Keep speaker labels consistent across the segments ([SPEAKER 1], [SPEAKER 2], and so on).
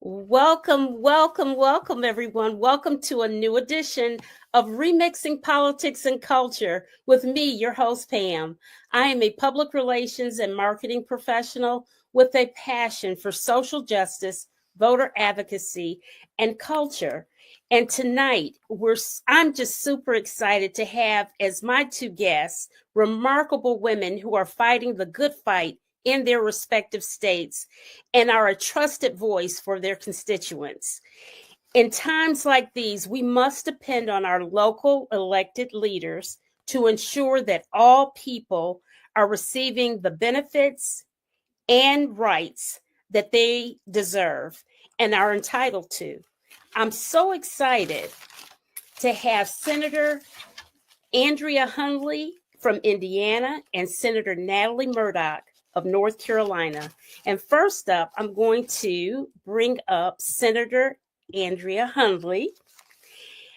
[SPEAKER 1] Welcome, welcome, welcome, everyone. Welcome to a new edition of Remixing Politics and Culture with me, your host, Pam. I am a public relations and marketing professional with a passion for social justice, voter advocacy, and culture. And tonight, I'm just super excited to have as my two guests remarkable women who are fighting the good fight in their respective states and are a trusted voice for their constituents. In times like these, we must depend on our local elected leaders to ensure that all people are receiving the benefits and rights that they deserve and are entitled to. I'm so excited to have Senator Andrea Hunley from Indiana and Senator Natalie Murdock of North Carolina. And first up, I'm going to bring up Senator Andrea Hunley.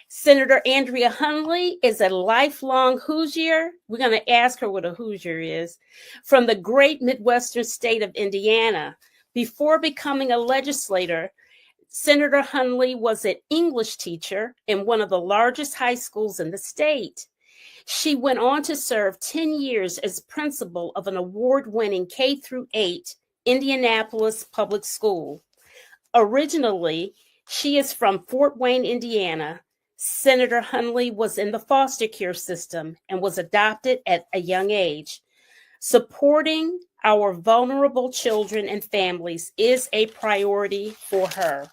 [SPEAKER 1] Senator Andrea Hunley is a lifelong Hoosier. We're going to ask her what a Hoosier is, from the great Midwestern state of Indiana. Before becoming a legislator, Senator Hunley was an English teacher in one of the largest high schools in the state. She went on to serve 10 years as principal of an award-winning K-8 Indianapolis public school. Originally, she is from Fort Wayne, Indiana. Senator Hunley was in the foster care system and was adopted at a young age. Supporting our vulnerable children and families is a priority for her.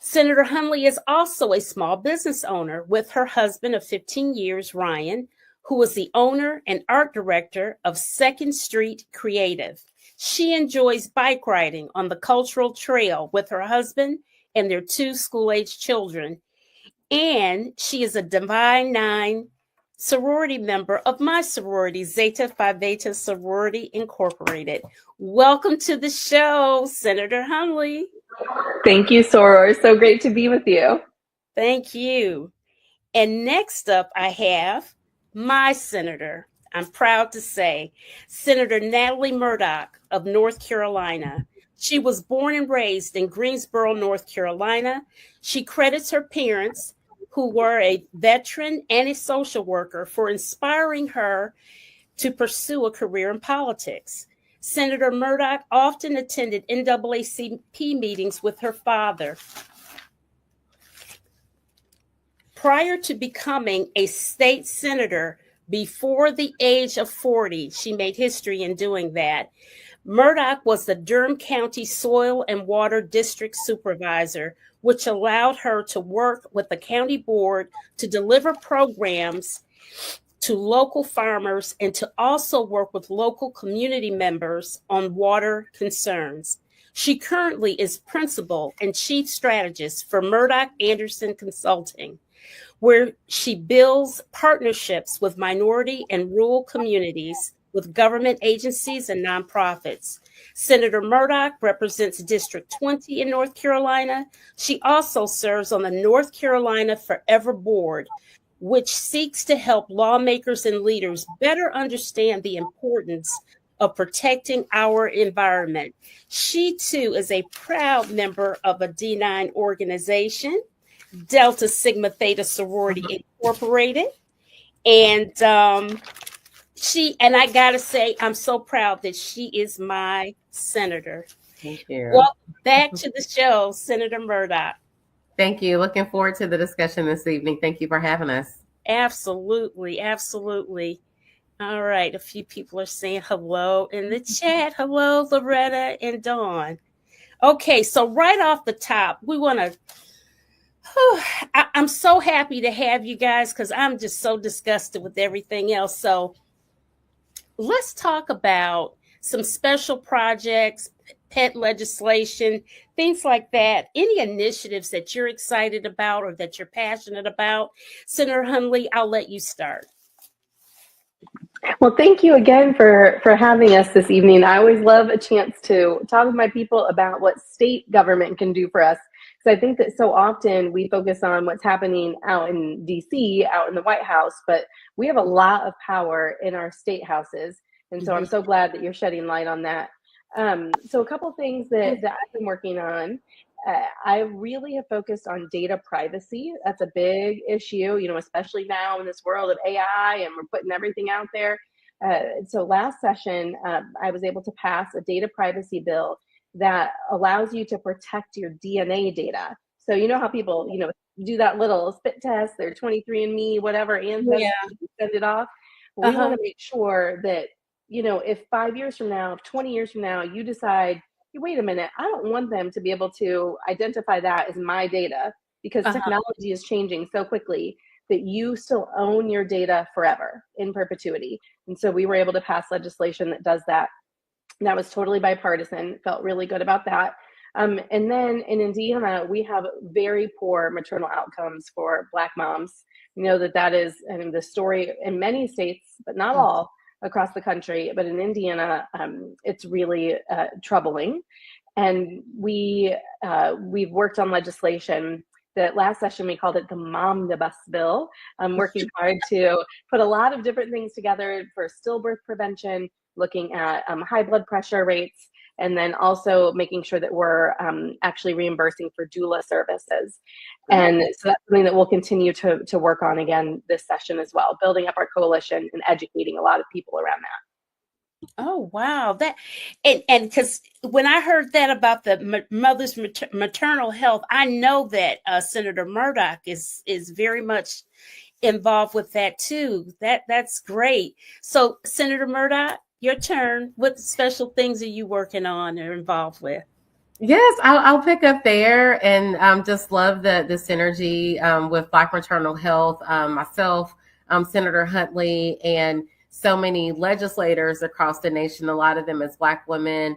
[SPEAKER 1] Senator Hunley is also a small business owner with her husband of 15 years, Ryan, who is the owner and art director of Second Street Creative. She enjoys bike riding on the cultural trail with her husband and their two school-age children. And she is a Divine Nine sorority member of my sorority, Zeta Phi Beta Sorority Incorporated. Welcome to the show, Senator Hunley.
[SPEAKER 2] Thank you, Soror. So great to be with you.
[SPEAKER 1] Thank you. And next up, I have my senator, I'm proud to say, Senator Natalie Murdock of North Carolina. She was born and raised in Greensboro, North Carolina. She credits her parents, who were a veteran and a social worker, for inspiring her to pursue a career in politics. Senator Murdock often attended NAACP meetings with her father. Prior to becoming a state senator before the age of 40, she made history in doing that. Murdock was the Durham County Soil and Water District Supervisor, which allowed her to work with the county board to deliver programs to local farmers and to also work with local community members on water concerns. She currently is principal and chief strategist for Murdock Anderson Consulting, where she builds partnerships with minority and rural communities, with government agencies and nonprofits. Senator Murdock represents District 20 in North Carolina. She also serves on the North Carolina Forever Board, which seeks to help lawmakers and leaders better understand the importance of protecting our environment. She, too, is a proud member of a D9 organization, Delta Sigma Theta Sorority Incorporated. And I gotta say, I'm so proud that she is my senator.
[SPEAKER 2] Thank you.
[SPEAKER 1] Welcome back to the show, Senator Murdock.
[SPEAKER 2] Thank you. Looking forward to the discussion this evening. Thank you for having us.
[SPEAKER 1] Absolutely, absolutely. All right, a few people are saying hello in the chat. Hello, Loretta and Dawn. Okay, so right off the top, we want to, I'm so happy to have you guys because I'm just so disgusted with everything else. So let's talk about some special projects, pet legislation, things like that. Any initiatives that you're excited about or that you're passionate about? Senator Hunley, I'll let you start.
[SPEAKER 2] Well, thank you again for having us this evening. I always love a chance to talk with my people about what state government can do for us. Because I think that so often we focus on what's happening out in DC, out in the White House, but we have a lot of power in our state houses. And so I'm so glad that you're shedding light on that. So a couple things that I've been working on. I really have focused on data privacy. That's a big issue, especially now in this world of AI and we're putting everything out there. So last session, I was able to pass a data privacy bill that allows you to protect your DNA data. So you know how people, do that little spit test, their 23andMe, whatever ancestry, send it off. We want to make sure that, if 5 years from now, if 20 years from now, you decide, hey, wait a minute, I don't want them to be able to identify that as my data because technology is changing so quickly that you still own your data forever in perpetuity. And so we were able to pass legislation that does that. That was totally bipartisan, felt really good about that. And then in Indiana, we have very poor maternal outcomes for Black moms. You know that is the story in many states, but not all across the country. But in Indiana, it's really troubling. And we've worked on legislation. The last session, we called it the Momnibus Bill. I'm working hard to put a lot of different things together for stillbirth prevention, looking at high blood pressure rates, and then also making sure that we're actually reimbursing for doula services. And so that's something that we'll continue to work on again this session as well, building up our coalition and educating a lot of people around that.
[SPEAKER 1] Oh, wow. And because when I heard that about the mother's maternal health, I know that Senator Murdock is very much involved with that too. That's great. So Senator Murdock, your turn. What special things are you working on or involved with?
[SPEAKER 3] Yes, I'll pick up there and just love the synergy with Black maternal health. Myself, Senator Hunley, and so many legislators across the nation, a lot of them as Black women,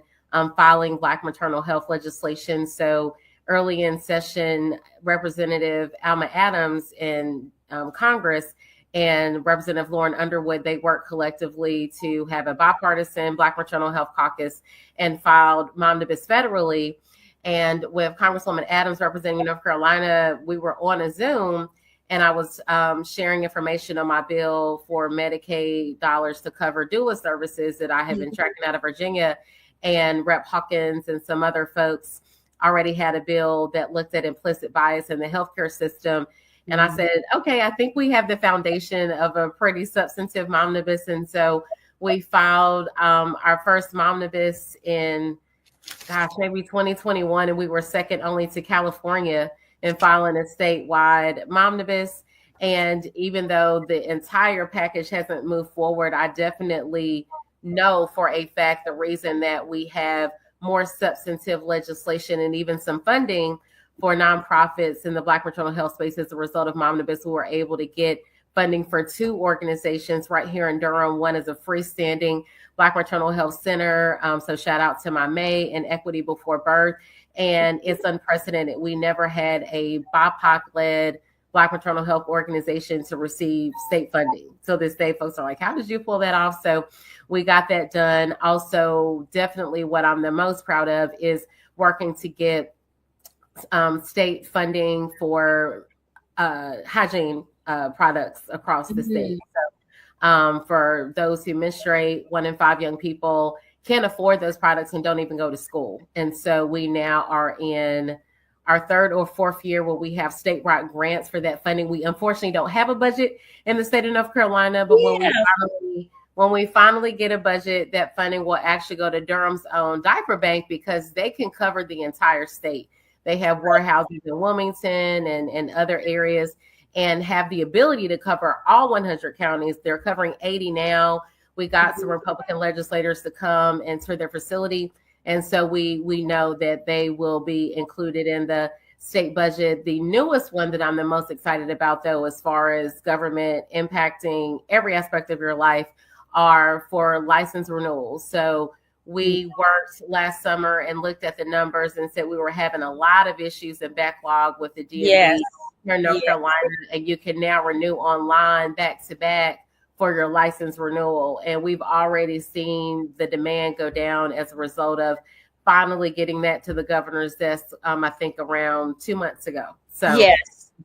[SPEAKER 3] filing Black maternal health legislation. So early in session, Representative Alma Adams in Congress and Representative Lauren Underwood, they worked collectively to have a bipartisan Black maternal health caucus and filed Momnibus federally. And with Congresswoman Adams representing North Carolina, we were on a Zoom and I was sharing information on my bill for Medicaid dollars to cover doula services that I had been tracking out of Virginia. And Rep. Hawkins and some other folks already had a bill that looked at implicit bias in the healthcare system. And I said, okay, I think we have the foundation of a pretty substantive Momnibus. And so we filed our first Momnibus in, maybe 2021. And we were second only to California in filing a statewide Momnibus. And even though the entire package hasn't moved forward, I definitely know for a fact the reason that we have more substantive legislation and even some funding for nonprofits in the Black maternal health space as a result of Momnibus, who were able to get funding for two organizations right here in Durham. One is a freestanding Black maternal health center. So shout out to my May and Equity Before Birth. And it's unprecedented. We never had a BIPOC-led Black maternal health organization to receive state funding. So this day, folks are like, how did you pull that off? So we got that done. Also, definitely what I'm the most proud of is working to get state funding for hygiene products across the state. So, for those who menstruate, 1 in 5 young people can't afford those products and don't even go to school. And so we now are in our 3rd or 4th year where we have statewide grants for that funding. We unfortunately don't have a budget in the state of North Carolina, but when we finally get a budget, that funding will actually go to Durham's own diaper bank because they can cover the entire state. They have warehouses in Wilmington and other areas and have the ability to cover all 100 counties. They're covering 80 now. We got some Republican legislators to come and tour their facility. And so we know that they will be included in the state budget. The newest one that I'm the most excited about, though, as far as government impacting every aspect of your life, are for license renewals. So we worked last summer and looked at the numbers and said we were having a lot of issues and backlog with the DMV here in North Carolina, and you can now renew online back to back for your license renewal. And we've already seen the demand go down as a result of finally getting that to the governor's desk, I think around 2 months ago. So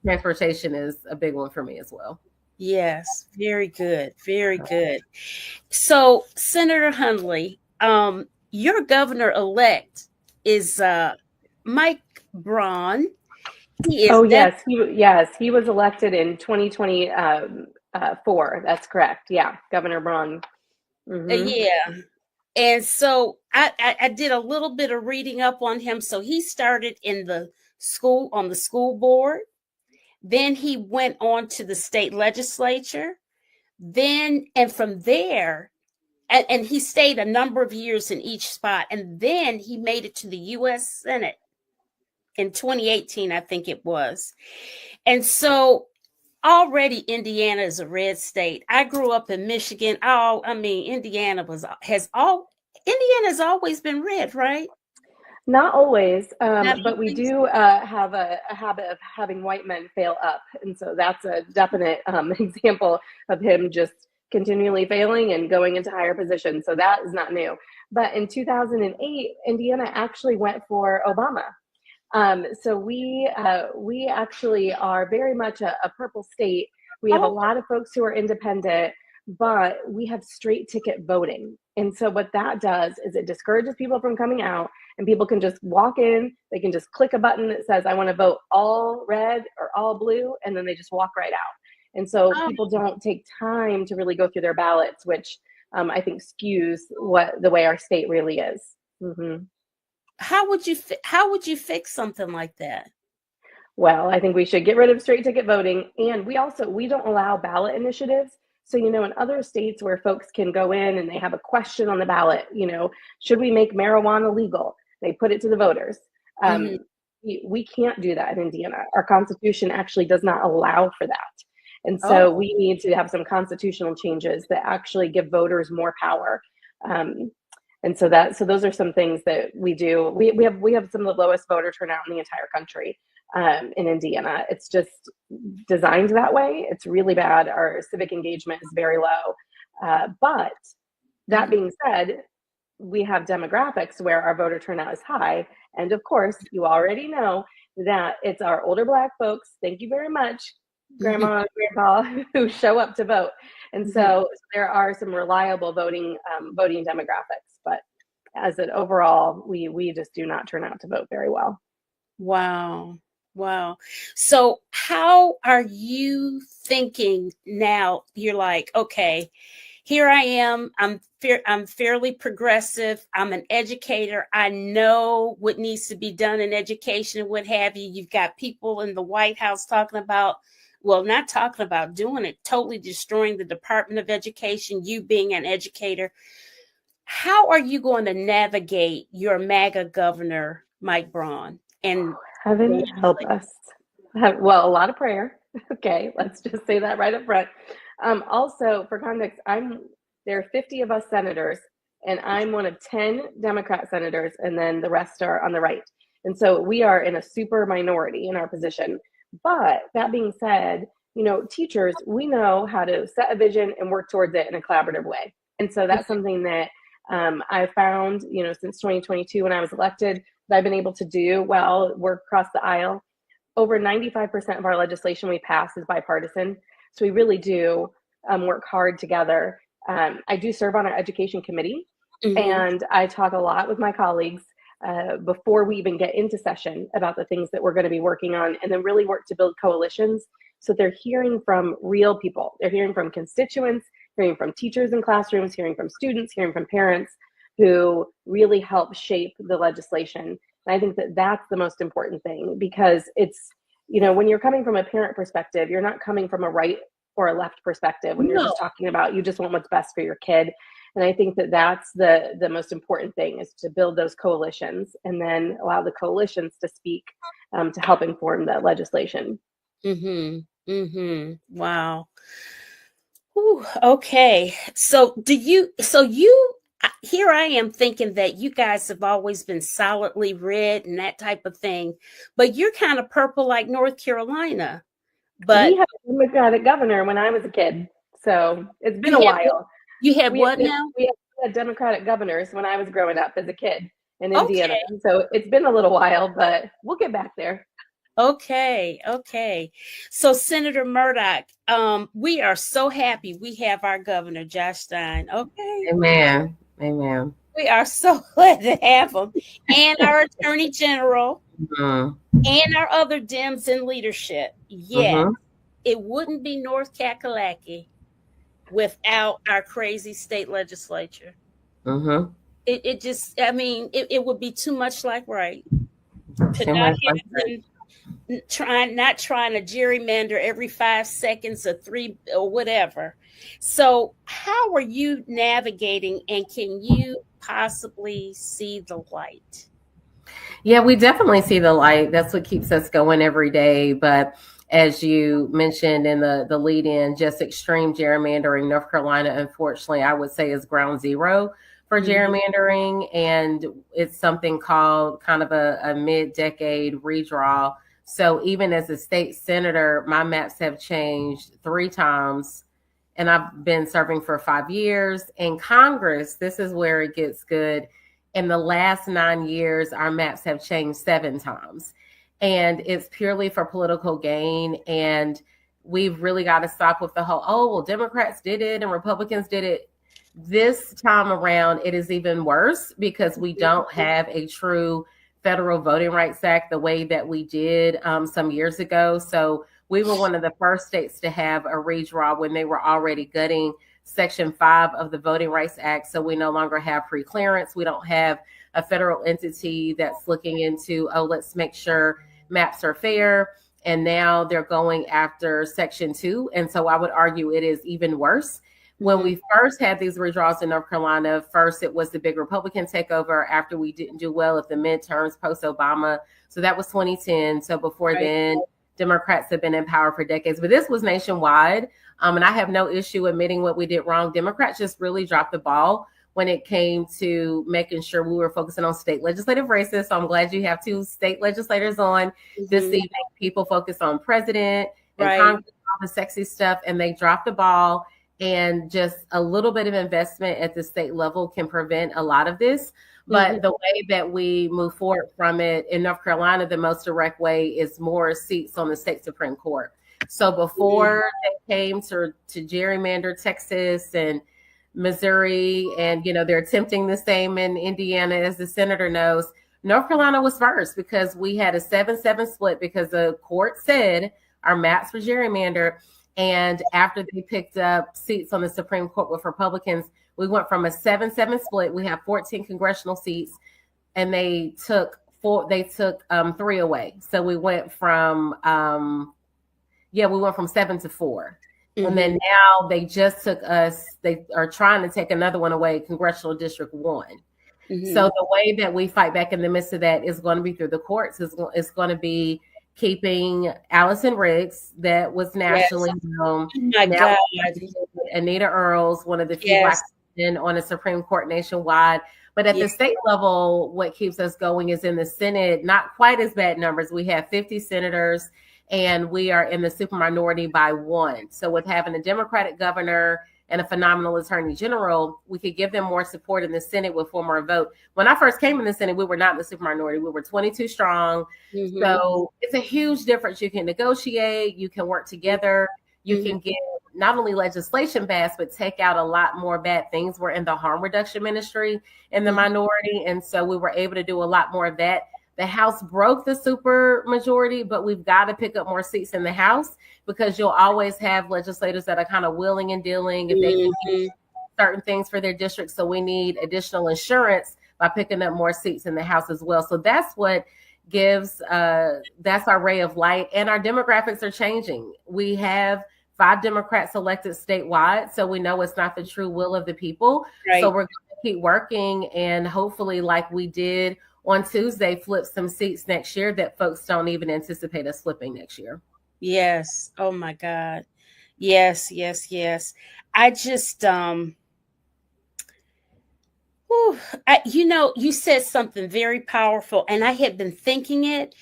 [SPEAKER 3] transportation is a big one for me as well.
[SPEAKER 1] Yes, very good. Very good. So Senator Hunley, your governor-elect is Mike Braun. He is
[SPEAKER 2] Oh, yes, he was elected in 2024. That's correct. Yeah, Governor Braun.
[SPEAKER 1] yeah. And so I did a little bit of reading up on him. So he started in the school on the school board. Then he went on to the state legislature. Then, and from there, and he stayed a number of years in each spot. And then he made it to the U.S. Senate in 2018, I think it was. And so already Indiana is a red state. I grew up in Michigan. Indiana's always been red, right?
[SPEAKER 2] Not always,
[SPEAKER 1] Not
[SPEAKER 2] but we
[SPEAKER 1] always?
[SPEAKER 2] do have a habit of having white men fail up. And so that's a definite example of him just continually failing and going into higher positions. So that is not new. But in 2008, Indiana actually went for Obama. So we actually are very much a purple state. We have a lot of folks who are independent, but we have straight ticket voting. And so what that does is it discourages people from coming out, and people can just walk in, they can just click a button that says, I want to vote all red or all blue, and then they just walk right out. And so people don't take time to really go through their ballots, which I think skews the way our state really is. Mm-hmm.
[SPEAKER 1] How would you fix something like that?
[SPEAKER 2] Well, I think we should get rid of straight ticket voting. And we don't allow ballot initiatives. So, in other states where folks can go in and they have a question on the ballot, should we make marijuana legal? They put it to the voters. We can't do that in Indiana. Our Constitution actually does not allow for that. And so we need to have some constitutional changes that actually give voters more power. And so those are some things that we do. We have some of the lowest voter turnout in the entire country in Indiana. It's just designed that way. It's really bad. Our civic engagement is very low. But that being said, we have demographics where our voter turnout is high. And of course, you already know that it's our older Black folks. Thank you very much, Grandma and Grandpa, who show up to vote. And so there are some reliable voting demographics, but as an overall, we just do not turn out to vote very well.
[SPEAKER 1] Wow. So how are you thinking now? You're like, okay, here I am. I'm fairly progressive. I'm an educator. I know what needs to be done in education and what have you. You've got people in the White House talking about, well, not talking about doing it, totally destroying the Department of Education, you being an educator. How are you going to navigate your MAGA governor, Mike Braun? And
[SPEAKER 2] heaven help us. Well, a lot of prayer. Okay, let's just say that right up front. Also, for context, there are 50 of us senators, and I'm one of 10 Democrat senators, and then the rest are on the right. And so we are in a super minority in our position. But that being said, teachers, we know how to set a vision and work towards it in a collaborative way. And so that's something that I found, since 2022 when I was elected, that I've been able to do well, work across the aisle. Over 95% of our legislation we pass is bipartisan. So we really do work hard together. I do serve on our education committee, and I talk a lot with my colleagues before we even get into session about the things that we're going to be working on, and then really work to build coalitions so they're hearing from real people. They're hearing from constituents, hearing from teachers in classrooms, hearing from students, hearing from parents who really help shape the legislation. And I think that that's the most important thing, because it's, when you're coming from a parent perspective, you're not coming from a right or a left perspective when you're just talking about, you just want what's best for your kid. And I think that that's the most important thing, is to build those coalitions and then allow the coalitions to speak to help inform the legislation.
[SPEAKER 1] Wow. Ooh, okay. So here I am thinking that you guys have always been solidly red and that type of thing, but you're kind of purple like North Carolina. But
[SPEAKER 2] we had a Democratic governor when I was a kid, so it's been a while.
[SPEAKER 1] You had what now?
[SPEAKER 2] We had Democratic governors when I was growing up as a kid in Indiana. Okay. So it's been a little while, but we'll get back there.
[SPEAKER 1] Okay. So Senator Murdock, we are so happy we have our governor, Josh Stein. Okay.
[SPEAKER 3] Amen.
[SPEAKER 1] We are so glad to have them. And our Attorney General
[SPEAKER 3] Mm-hmm.
[SPEAKER 1] and our other Dems in leadership. Yeah,
[SPEAKER 3] Mm-hmm.
[SPEAKER 1] it wouldn't be North Kakalaki without our crazy state legislature.
[SPEAKER 3] Mm-hmm.
[SPEAKER 1] It just, I mean, it would be too much like right to
[SPEAKER 3] Too
[SPEAKER 1] not
[SPEAKER 3] much like that.
[SPEAKER 1] have them not trying to gerrymander every 5 seconds or three or whatever. So how are you navigating, and can you possibly see the light?
[SPEAKER 3] Yeah, we definitely see the light. That's what keeps us going every day. But as you mentioned in the lead in, just extreme gerrymandering, North Carolina, unfortunately, I would say is ground zero for
[SPEAKER 1] Mhm.
[SPEAKER 3] gerrymandering. And it's something called kind of a mid-decade redraw. So even as a state senator, my maps have changed 3 times. And I've been serving for 5 years. In Congress, this is where it gets good. In the last 9 years, our maps have changed 7 times. And it's purely for political gain. And we've really got to stop with the whole, oh, well, Democrats did it and Republicans did it. This time around, it is even worse because we don't have a true federal voting rights act the way that we did some years ago. So we were one of the first states to have a redraw when they were already gutting Section 5 of the Voting Rights Act. So we no longer have pre-clearance. We don't have a federal entity that's looking into, oh, let's make sure maps are fair. And now they're going after Section 2. And so I would argue it is even worse. When we first had these redraws in North Carolina, first it was the big Republican takeover after we didn't do well at the midterms post-Obama. So that was 2010. So before then, Democrats have been in power for decades. But this was nationwide. And I have no issue admitting what we did wrong. Democrats just really dropped the ball when it came to making sure we were focusing on state legislative races. So I'm glad you have 2 state legislators on this evening. People focus on president and Congress, all the sexy stuff, and they dropped the ball. And just a little bit of investment at the state level can prevent a lot of this. But the way that we move forward from it in North Carolina, the most direct way is more seats on the state Supreme Court. So before they came to gerrymander Texas and Missouri, and they're attempting the same in Indiana, as the senator knows, North Carolina was first because we had a 7-7 split because the court said our maps were gerrymandered. And after they picked up seats on the Supreme Court with Republicans, we went from a 7-7 split. We have 14 congressional seats, and they took 3 away. So we went from 7 to 4. And then now they just took us, they are trying to take another one away, Congressional District 1. So the way that we fight back in the midst of that is going to be through the courts. It's going to be keeping Allison Riggs, that was nationally known. Anita Earls, one of the few Black women on the Supreme Court nationwide. But at the state level, what keeps us going is in the Senate, not quite as bad numbers. We have 50 senators, and we are in the super minority by 1. So with having a Democratic governor and a phenomenal attorney general, we could give them more support in the Senate with 4 more vote. When I first came in the Senate, we were not in the super minority. We were 22 strong. So it's a huge difference. You can negotiate, you can work together, you can get not only legislation passed, but take out a lot more bad things. We're in the harm reduction ministry in the minority. And so we were able to do a lot more of that. The House broke the super majority, but we've got to pick up more seats in the House, because you'll always have legislators that are kind of willing and dealing if they can do certain things for their districts. So we need additional insurance by picking up more seats in the House as well. So that's what gives, that's our ray of light. And our demographics are changing. We have 5 Democrats elected statewide, so we know it's not the true will of the people. So we're going to keep working, and hopefully, like we did on Tuesday, flip some seats next year that folks don't even anticipate us flipping next year.
[SPEAKER 1] Yes. Oh my God. Yes. I just, you said something very powerful, and I had been thinking it,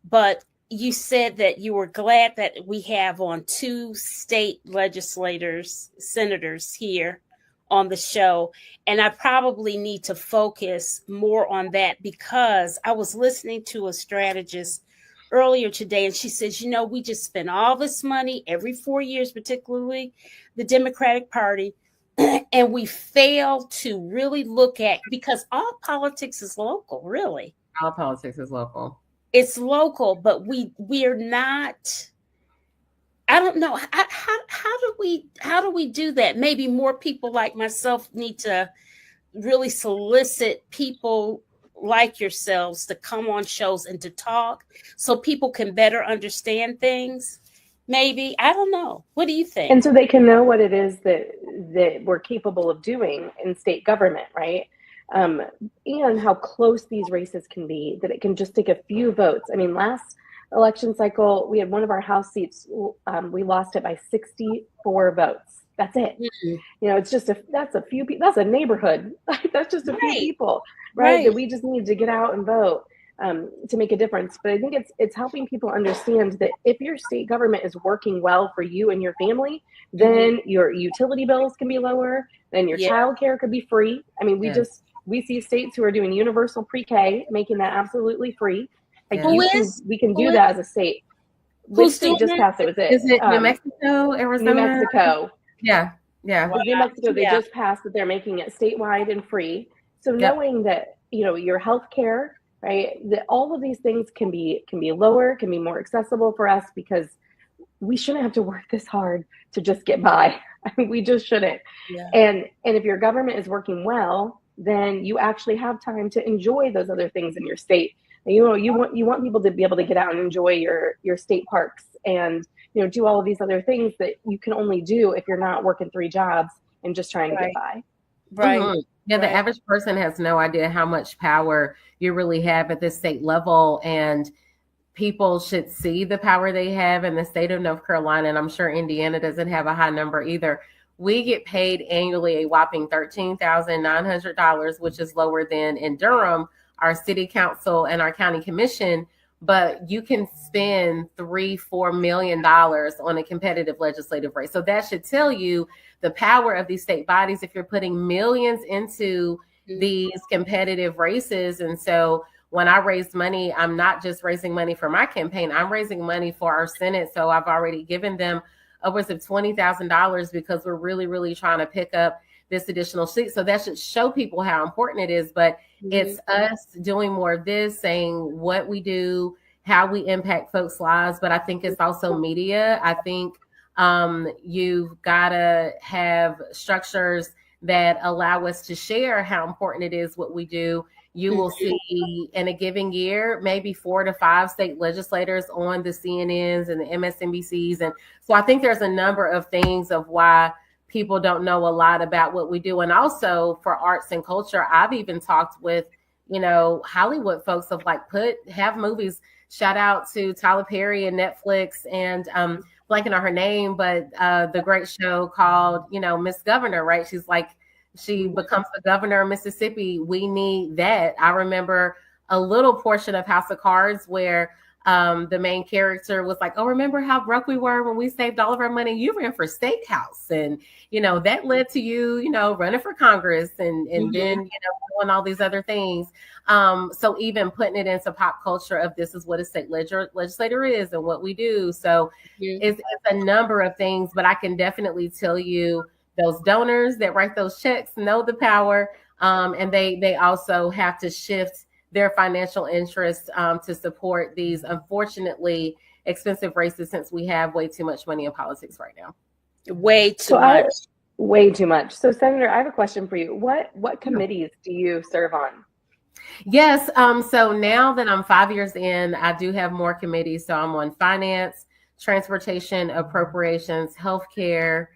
[SPEAKER 1] but you said that you were glad that we have on 2 state senators here on the show. And I probably need to focus more on that, because I was listening to a strategist earlier today, and she says, we just spend all this money every 4 years, particularly the Democratic Party, and we fail to really look at, because all politics is local, really.
[SPEAKER 3] All politics is local.
[SPEAKER 1] It's local, but we are not. I don't know how do we do that? Maybe more people like myself need to really solicit people like yourselves to come on shows and to talk so people can better understand things. Maybe, I don't know. What do you think?
[SPEAKER 2] And so they can know what it is that we're capable of doing in state government, right? And how close these races can be, that it can just take a few votes. I mean, last election cycle, we had one of our House seats, we lost it by 64 votes. That's it. Mm-hmm. You know, it's just that's a few people, that's a neighborhood. That's just a few people, right? That we just need to get out and vote to make a difference. But I think it's helping people understand that if your state government is working well for you and your family, then your utility bills can be lower, then your childcare could be free. I mean, we see states who are doing universal pre-K, making that absolutely free. Like we can do that as a state. Which state just passed it? Was it?
[SPEAKER 3] Is it New Mexico, Arizona?
[SPEAKER 2] New Mexico.
[SPEAKER 3] Yeah.
[SPEAKER 2] Wow. New Mexico, they just passed that they're making it statewide and free. So knowing that, you know, your health care, right, that all of these things can be lower, can be more accessible for us, because we shouldn't have to work this hard to just get by. I mean, we just shouldn't. Yeah. And if your government is working well, then you actually have time to enjoy those other things in your state. And, you know, you want people to be able to get out and enjoy your state parks and, you know, do all of these other things that you can only do if you're not working 3 jobs and just trying to get by.
[SPEAKER 1] Right.
[SPEAKER 3] Mm-hmm. Yeah, the average person has no idea how much power you really have at the state level, and people should see the power they have in the state of North Carolina, and I'm sure Indiana doesn't have a high number either. We get paid annually a whopping $13,900, which is lower than in Durham, our city council and our county commission, but you can spend $3-4 million on a competitive legislative race. So that should tell you the power of these state bodies if you're putting millions into these competitive races. And so when I raise money, I'm not just raising money for my campaign, I'm raising money for our Senate. So I've already given them upwards of $20,000 because we're really, really trying to pick up this additional seat. So that should show people how important it is. But it's us doing more of this, saying what we do, how we impact folks' lives. But I think it's also media. I think you've got to have structures that allow us to share how important it is what we do. You will see in a given year, maybe 4 to 5 state legislators on the CNNs and the MSNBCs. And so I think there's a number of things of why people don't know a lot about what we do. And also for arts and culture, I've even talked with, you know, Hollywood folks of like have movies. Shout out to Tyler Perry and Netflix and blanking on her name, but the great show called, you know, Miss Governor, right? She becomes the governor of Mississippi. We need that. I remember a little portion of House of Cards where the main character was like, oh, remember how broke we were when we saved all of our money? You ran for steakhouse. And, you know, that led to you know, running for Congress and then, you know, doing all these other things. So even putting it into pop culture of this is what a state legislator is and what we do. So it's a number of things, but I can definitely tell you those donors that write those checks know the power. And they also have to shift their financial interests to support these unfortunately expensive races, since we have way too much money in politics right now.
[SPEAKER 1] Way too much.
[SPEAKER 2] Way too much. So Senator, I have a question for you. What committees do you serve on?
[SPEAKER 3] Yes. So now that I'm 5 years in, I do have more committees. So I'm on finance, transportation, appropriations, healthcare,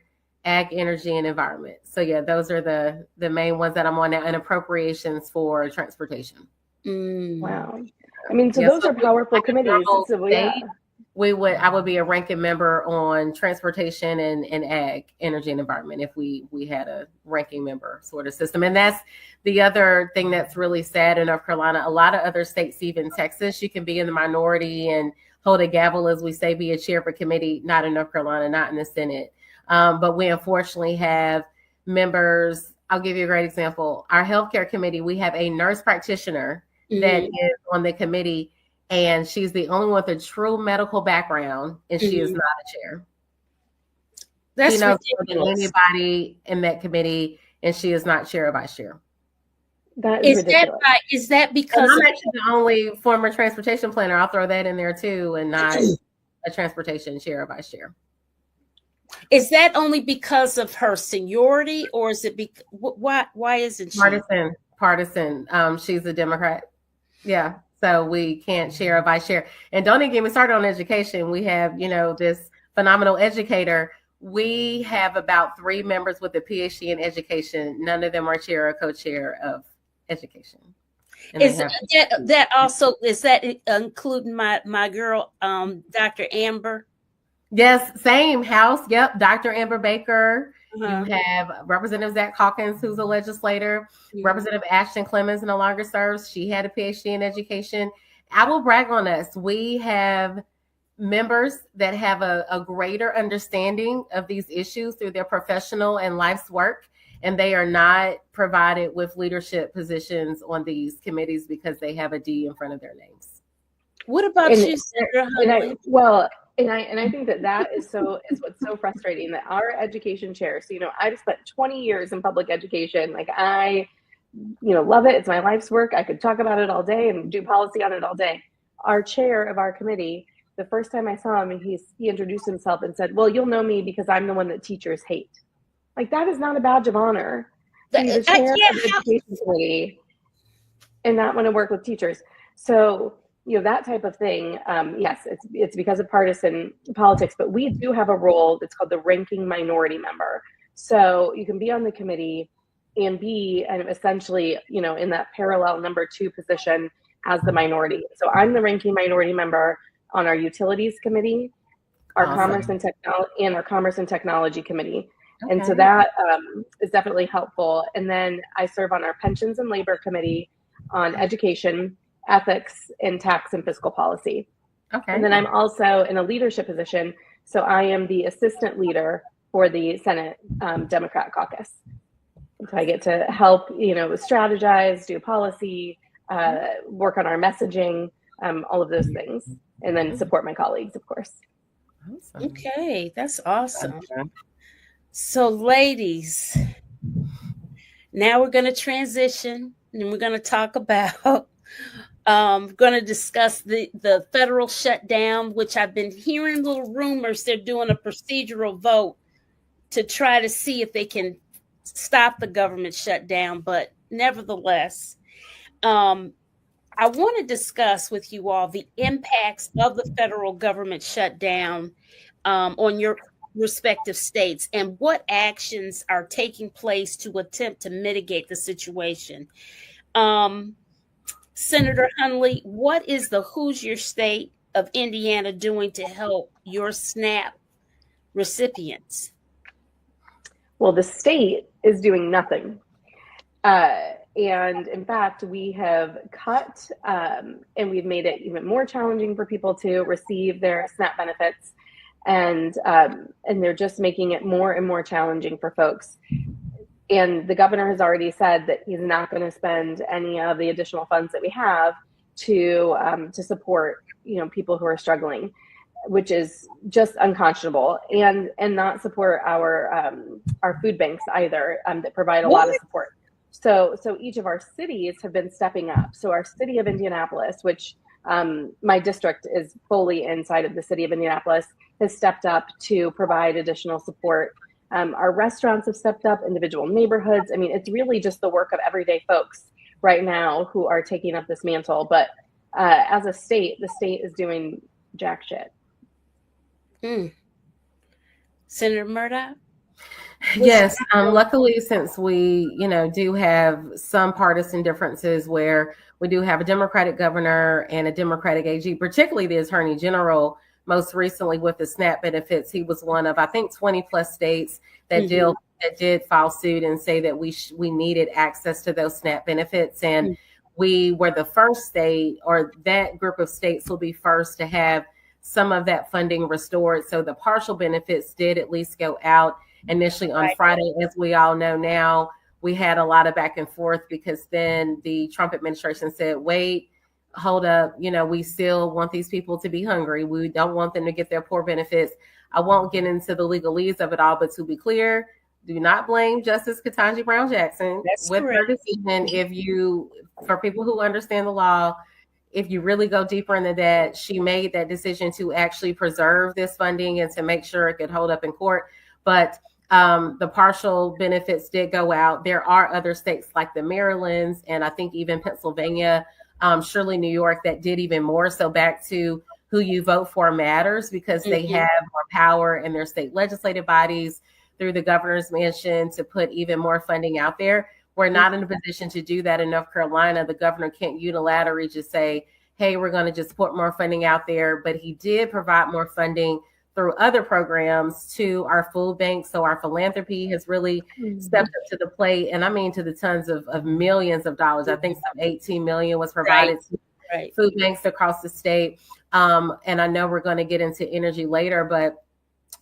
[SPEAKER 3] ag, energy, and environment. So yeah, those are the main ones that I'm on now, and appropriations for transportation.
[SPEAKER 2] Wow. I mean, so those are powerful committees. So,
[SPEAKER 3] I would be a ranking member on transportation and ag, energy, and environment if we had a ranking member sort of system. And that's the other thing that's really sad in North Carolina. A lot of other states, even Texas, you can be in the minority and hold a gavel, as we say, be a chair of a committee, not in North Carolina, not in the Senate. But we unfortunately have members. I'll give you a great example. Our healthcare committee, we have a nurse practitioner that is on the committee, and she's the only one with a true medical background, and she is not a chair.
[SPEAKER 1] That's
[SPEAKER 3] She knows more than
[SPEAKER 1] ridiculous.
[SPEAKER 3] anybody in that committee, and she is not chair or vice chair.
[SPEAKER 2] That is ridiculous.
[SPEAKER 1] Is that
[SPEAKER 3] And
[SPEAKER 1] because
[SPEAKER 3] I'm actually the only former transportation planner. I'll throw that in there too, and not a transportation chair or vice chair.
[SPEAKER 1] is that only because of her seniority, or is it why isn't she?
[SPEAKER 3] Partisan. She's a Democrat. Yeah. So we can't share a vice chair. And don't even get me started on education. We have, this phenomenal educator. We have about 3 members with a PhD in education. None of them are chair or co-chair of education. And
[SPEAKER 1] Is that also, is that including my girl, Dr. Amber?
[SPEAKER 3] Yes, same house. Yep. Dr. Amber Baker.
[SPEAKER 1] Uh-huh.
[SPEAKER 3] You have Representative Zach Hawkins, who's a legislator. Mm-hmm. Representative Ashton Clemens no longer serves. She had a PhD in education. I will brag on us. We have members that have a greater understanding of these issues through their professional and life's work, and they are not provided with leadership positions on these committees because they have a D in front of their names.
[SPEAKER 1] What about you, Senator Hunley?
[SPEAKER 2] And I think that is what's so frustrating, that our education chair, so, I've spent 20 years in public education. Like, I, love it. It's my life's work. I could talk about it all day and do policy on it all day. Our chair of our committee, the first time I saw him, he introduced himself and said, well, you'll know me because I'm the one that teachers hate. Like, that is not a badge of honor. He's the chair of the education committee and not want to work with teachers. So, that type of thing, yes, it's because of partisan politics, but we do have a role that's called the ranking minority member. So you can be on the committee and be essentially, in that parallel number 2 position as the minority. So I'm the ranking minority member on our utilities committee, our Commerce and Technology committee. Okay. And so that is definitely helpful. And then I serve on our pensions and labor committee, on education, ethics, and tax and fiscal policy. Okay. And then I'm also in a leadership position. So I am the assistant leader for the Senate Democrat caucus. So I get to help, strategize, do policy, work on our messaging, all of those things, and then support my colleagues, of course.
[SPEAKER 1] Awesome. Okay, that's awesome. Okay. So ladies, now we're going to transition and we're going to talk about going to discuss the federal shutdown, which I've been hearing little rumors they're doing a procedural vote to try to see if they can stop the government shutdown. But nevertheless, I want to discuss with you all the impacts of the federal government shutdown on your respective states and what actions are taking place to attempt to mitigate the situation. Senator Hunley, what is the Hoosier state of Indiana doing to help your SNAP recipients?
[SPEAKER 2] Well, the state is doing nothing. And in fact, we have cut and we've made it even more challenging for people to receive their SNAP benefits. And they're just making it more and more challenging for folks. And the governor has already said that he's not going to spend any of the additional funds that we have to support, people who are struggling, which is just unconscionable, and not support our food banks either, that provide a lot of support. So each of our cities have been stepping up. So our city of Indianapolis, which my district is fully inside of the city of Indianapolis, has stepped up to provide additional support. Our restaurants have stepped up, individual neighborhoods. I mean, it's really just the work of everyday folks right now who are taking up this mantle. But as a state, the state is doing jack shit.
[SPEAKER 1] Senator Murdock?
[SPEAKER 3] Yes. Luckily, since we, do have some partisan differences where we do have a Democratic governor and a Democratic AG, particularly the Attorney General, most recently with the SNAP benefits, he was one of, I think, 20 plus states that did file suit and say that we needed access to those SNAP benefits. And we were the first state, or that group of states will be first to have some of that funding restored. So the partial benefits did at least go out initially on Friday. As we all know now, we had a lot of back and forth because then the Trump administration said, wait, hold up, we still want these people to be hungry. We don't want them to get their poor benefits. I won't get into the legalese of it all, but to be clear, do not blame Justice Ketanji Brown Jackson with her decision. For people who understand the law, if you really go deeper into that, she made that decision to actually preserve this funding and to make sure it could hold up in court. But the partial benefits did go out. There are other states like the Marylands, and I think even Pennsylvania, surely New York, that did even more. So back to who you vote for matters, because they have more power in their state legislative bodies through the governor's mansion to put even more funding out there. We're not in a position to do that in North Carolina. The governor can't unilaterally just say, hey, we're going to just put more funding out there. But he did provide more funding through other programs to our food bank. So our philanthropy has really stepped up to the plate. And I mean, to the tons of millions of dollars. I think some 18 million was provided to food banks across the state. And I know we're going to get into energy later, but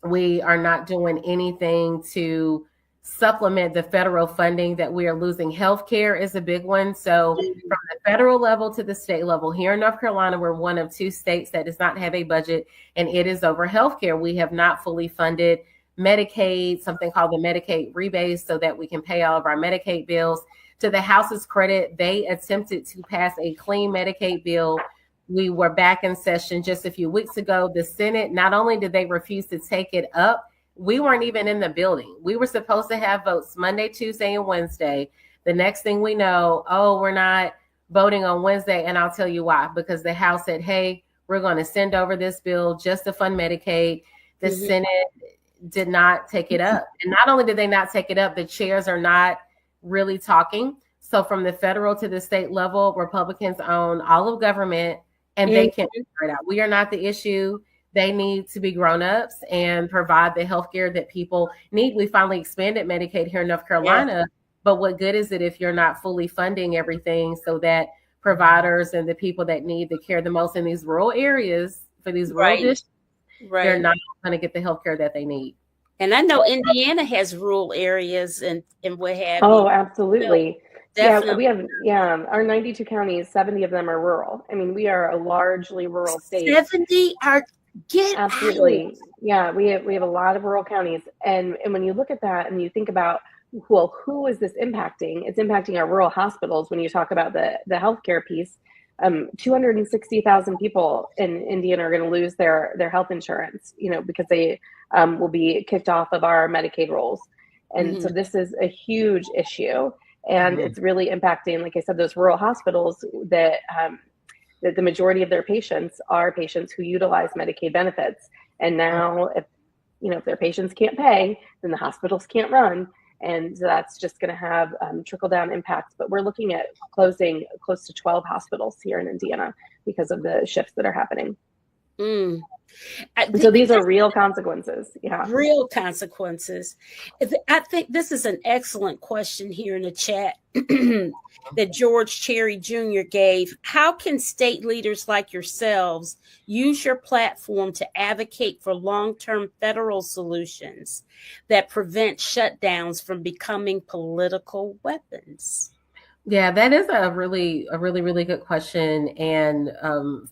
[SPEAKER 3] we are not doing anything to supplement the federal funding that we are losing. Healthcare is a big one. So from the federal level to the state level, here in North Carolina, we're one of 2 states that does not have a budget, and it is over healthcare. We have not fully funded Medicaid, something called the Medicaid rebase, so that we can pay all of our Medicaid bills. To the House's credit, they attempted to pass a clean Medicaid bill. We were back in session just a few weeks ago. The Senate, not only did they refuse to take it up, we weren't even in the building. We were supposed to have votes Monday, Tuesday, and Wednesday. The next thing we know, we're not voting on Wednesday. And I'll tell you why. Because the House said, hey, we're going to send over this bill just to fund Medicaid. The Senate did not take it up. And not only did they not take it up, the chairs are not really talking. So from the federal to the state level, Republicans own all of government, and they can't figure it out. We are not the issue. They need to be grown-ups and provide the health care that people need. We finally expanded Medicaid here in North Carolina, but what good is it if you're not fully funding everything so that providers and the people that need the care the most in these rural areas, for these rural districts, they're not going to get the health care that they need.
[SPEAKER 1] And I know Indiana has rural areas and what have you.
[SPEAKER 2] Oh, absolutely.
[SPEAKER 1] Definitely.
[SPEAKER 2] We have, our 92 counties, 70 of them are rural. I mean, we are a largely rural state.
[SPEAKER 1] 70 are...
[SPEAKER 2] Absolutely. Out. Yeah, we have a lot of rural counties. And when you look at that and you think about, well, who is this impacting? It's impacting our rural hospitals. When you talk about the healthcare piece, 260,000 people in Indiana are going to lose their health insurance, because they will be kicked off of our Medicaid rolls. And so this is a huge issue. And it's really impacting, like I said, those rural hospitals that the majority of their patients are patients who utilize Medicaid benefits. And now if their patients can't pay, then the hospitals can't run. And so that's just going to have trickle down impacts. But we're looking at closing close to 12 hospitals here in Indiana because of the shifts that are happening. So these are real consequences. Yeah.
[SPEAKER 1] Real consequences. I think this is an excellent question here in the chat that George Cherry Jr. gave. How can state leaders like yourselves use your platform to advocate for long-term federal solutions that prevent shutdowns from becoming political weapons?
[SPEAKER 3] Yeah, that is a really good question. And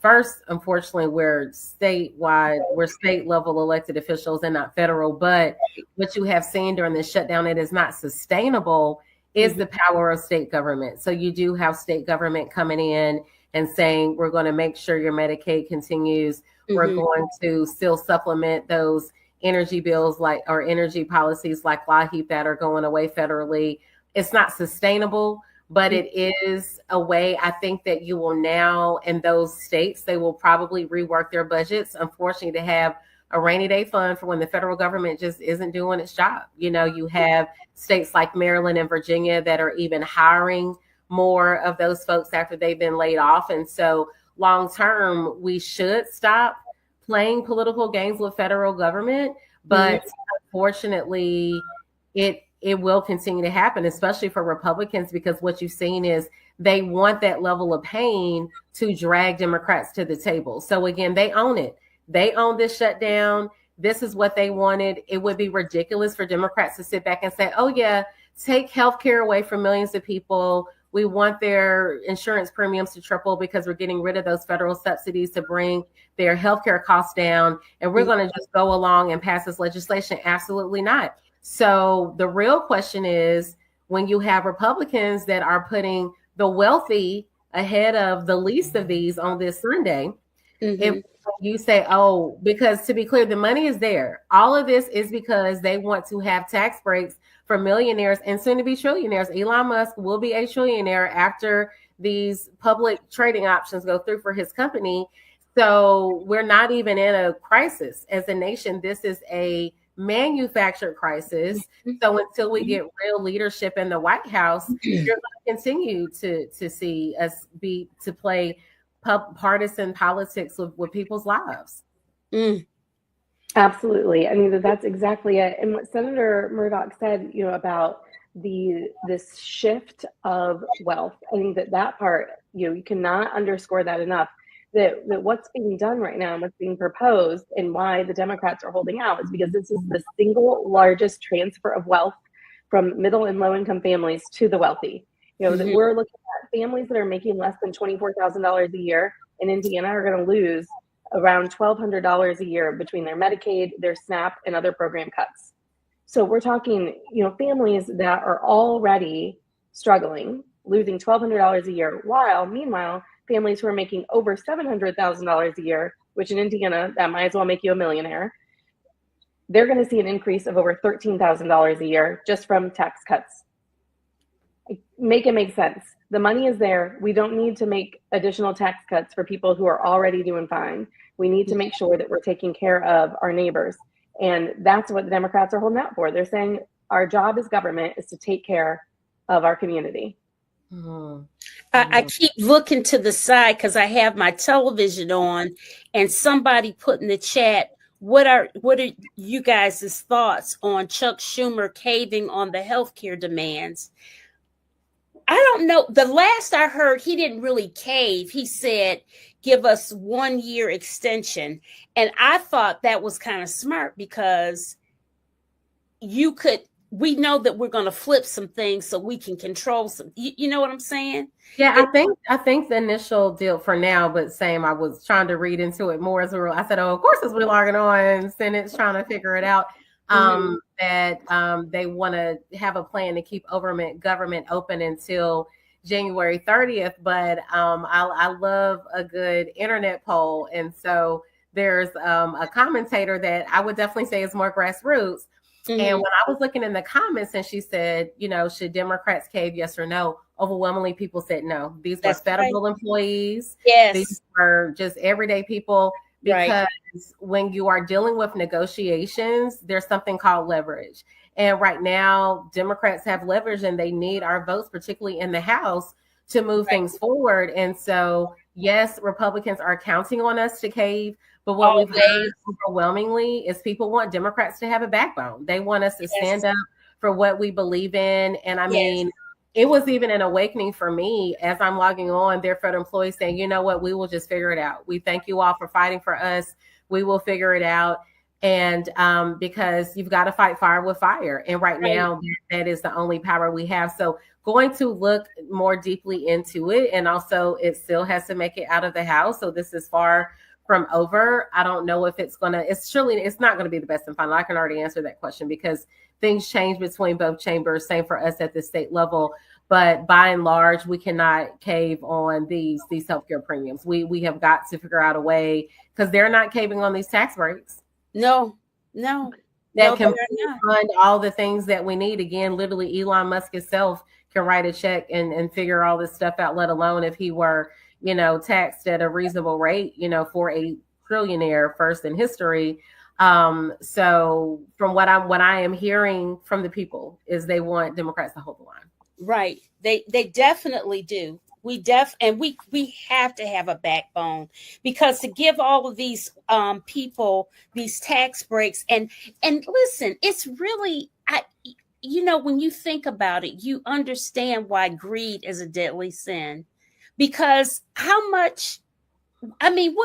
[SPEAKER 3] first, unfortunately, we're state level elected officials and not federal. But what you have seen during this shutdown, it is not sustainable, is the power of state government. So you do have state government coming in and saying, we're going to make sure your Medicaid continues. We're going to still supplement those energy bills or energy policies like LIHEAP that are going away federally. It's not sustainable. But it is a way, I think, that you will now, in those states, they will probably rework their budgets, unfortunately, to have a rainy day fund for when the federal government just isn't doing its job. You have states like Maryland and Virginia that are even hiring more of those folks after they've been laid off. And so long term, we should stop playing political games with federal government. But unfortunately, it will continue to happen, especially for Republicans, because what you've seen is they want that level of pain to drag Democrats to the table. So again, they own it. They own this shutdown. This is what they wanted. It would be ridiculous for Democrats to sit back and say, oh yeah, take health care away from millions of people. We want their insurance premiums to triple because we're getting rid of those federal subsidies to bring their healthcare costs down. And we're going to just go along and pass this legislation. Absolutely not. So the real question is, when you have Republicans that are putting the wealthy ahead of the least of these on this Sunday, if you say, oh, because to be clear, the money is there. All of this is because they want to have tax breaks for millionaires and soon to be trillionaires. Elon Musk will be a trillionaire after these public trading options go through for his company. So we're not even in a crisis as a nation. This is a manufactured crisis. So until we get real leadership in the White House, you're going to continue to see us play partisan politics with people's lives.
[SPEAKER 2] Absolutely. I mean, that's exactly it. And what Senator Murdock said, about this shift of wealth, I think that part, you cannot underscore that enough. That what's being done right now and what's being proposed and why the Democrats are holding out is because this is the single largest transfer of wealth from middle and low income families to the wealthy. That we're looking at families that are making less than $24,000 a year in Indiana are going to lose around $1,200 a year between their Medicaid, their SNAP, and other program cuts. So we're talking, families that are already struggling, losing $1,200 a year, while meanwhile, families who are making over $700,000 a year, which in Indiana, that might as well make you a millionaire, they're going to see an increase of over $13,000 a year just from tax cuts. Make it make sense. The money is there. We don't need to make additional tax cuts for people who are already doing fine. We need to make sure that we're taking care of our neighbors. And that's what the Democrats are holding out for. They're saying our job as government is to take care of our community.
[SPEAKER 1] I keep looking to the side because I have my television on, and somebody put in the chat, what are you guys' thoughts on Chuck Schumer caving on the healthcare demands? I don't know. The last I heard, he didn't really cave. He said, give us 1 year extension. And I thought that was kind of smart because we know that we're going to flip some things so we can control some, you know what I'm saying?
[SPEAKER 3] Yeah, I think the initial deal for now, but same, I was trying to read into it more as a rule. I said, oh, of course, as we're logging on, Senate's trying to figure it out. That they want to have a plan to keep government open until January 30th. But I love a good internet poll. And so there's a commentator that I would definitely say is more grassroots. And when I was looking in the comments and she said, should Democrats cave, yes or no? Overwhelmingly, people said no. These were federal employees.
[SPEAKER 1] Yes.
[SPEAKER 3] These were just everyday people. Because when you are dealing with negotiations, there's something called leverage. And right now, Democrats have leverage and they need our votes, particularly in the House, to move things forward. And so, yes, Republicans are counting on us to cave. But what we've heard overwhelmingly is people want Democrats to have a backbone. They want us to stand up for what we believe in. And I mean, it was even an awakening for me as I'm logging on, their federal employees saying, you know what, we will just figure it out. We thank you all for fighting for us. We will figure it out. And because you've got to fight fire with fire. And right now, that is the only power we have. So going to look more deeply into it. And also, it still has to make it out of the House. So this is far from over. I don't know if it's not going to be the best and final. I can already answer that question because things change between both chambers, same for us at the state level. But by and large, we cannot cave on these healthcare premiums. We have got to figure out a way because they're not caving on these tax breaks.
[SPEAKER 1] No.
[SPEAKER 3] That can fund all the things that we need. Again, literally Elon Musk himself can write a check and figure all this stuff out, let alone if he were, taxed at a reasonable rate, for a trillionaire first in history. So from what I am hearing from the people is they want Democrats to hold the line.
[SPEAKER 1] Right. They definitely do. We have to have a backbone because to give all of these people these tax breaks and listen, it's really when you think about it, you understand why greed is a deadly sin. Because what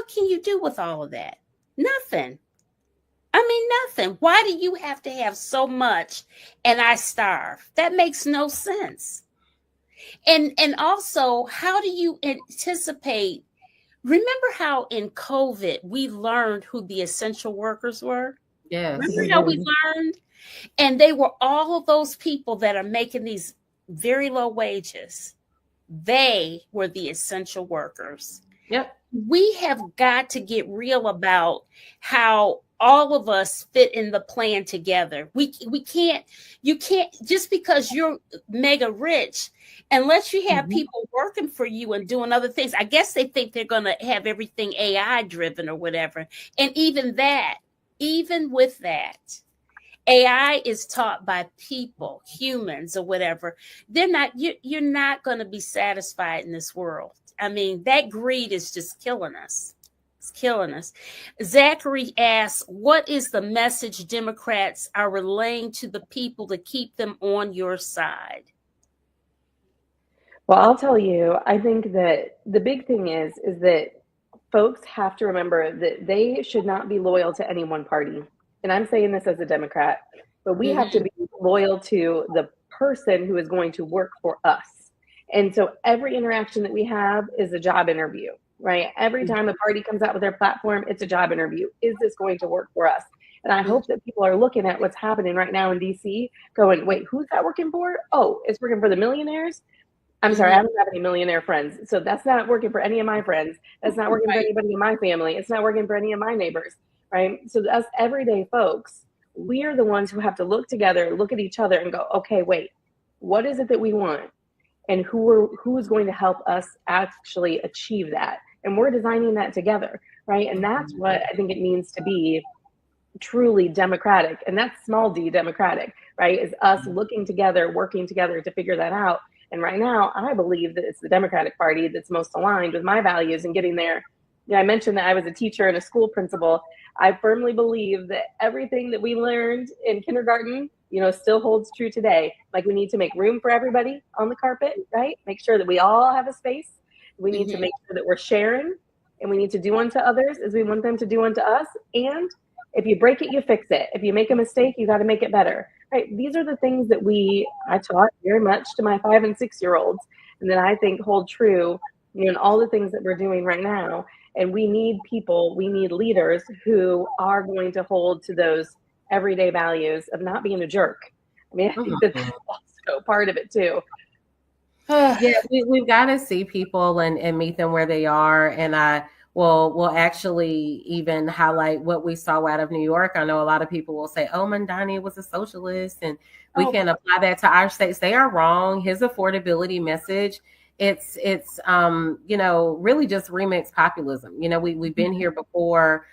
[SPEAKER 1] can you do with all of that? Nothing. Nothing. Why do you have to have so much and I starve? That makes no sense. And also, how do you anticipate? Remember how in COVID we learned who the essential workers were?
[SPEAKER 3] Yes.
[SPEAKER 1] Remember how we learned? And they were all of those people that are making these very low wages. They were the essential workers.
[SPEAKER 3] Yep.
[SPEAKER 1] We have got to get real about how all of us fit in the plan together. We can't, you can't, just because you're mega rich, unless you have people working for you and doing other things. I guess they think they're going to have everything AI driven or whatever. And even with that, AI is taught by people, humans or whatever. You're not going to be satisfied in this world. I mean, that greed is just killing us. It's killing us. Zachary asks, what is the message Democrats are relaying to the people to keep them on your side?
[SPEAKER 2] Well, I'll tell you, I think that the big thing is that folks have to remember that they should not be loyal to any one party. And I'm saying this as a Democrat, but we have to be loyal to the person who is going to work for us. And so every interaction that we have is a job interview, right? Every time a party comes out with their platform, it's a job interview. Is this going to work for us? And I hope that people are looking at what's happening right now in DC going, wait, who's that working for? Oh, it's working for the millionaires? I'm sorry, I don't have any millionaire friends. So that's not working for any of my friends. That's not working for anybody in my family. It's not working for any of my neighbors, right? So us everyday folks, we are the ones who have to look together, look at each other and go, okay, wait, what is it that we want? And who is going to help us actually achieve that? And we're designing that together, right? And that's what I think it means to be truly democratic. And that's small d democratic, right? Is us looking together, working together to figure that out. And right now, I believe that it's the Democratic Party that's most aligned with my values and getting there. Yeah, I mentioned that I was a teacher and a school principal. I firmly believe that everything that we learned in kindergarten, still holds true today. Like, we need to make room for everybody on the carpet, right? Make sure that we all have a space. We need to make sure that we're sharing, and we need to do unto others as we want them to do unto us. And if you break it, you fix it. If you make a mistake, you got to make it better. Right? These are the things that I taught very much to my 5 and 6 year olds, and that I think hold true in all the things that we're doing right now. And we need leaders who are going to hold to those everyday values of not being a jerk. I mean, I think that's also part of it too.
[SPEAKER 3] Yeah, we've got to see people and meet them where they are. And we'll actually even highlight what we saw out of New York. I know a lot of people will say, oh, Mandani was a socialist, and we can apply that to our states. They are wrong. His affordability message, it's really just remix populism. We've been here before,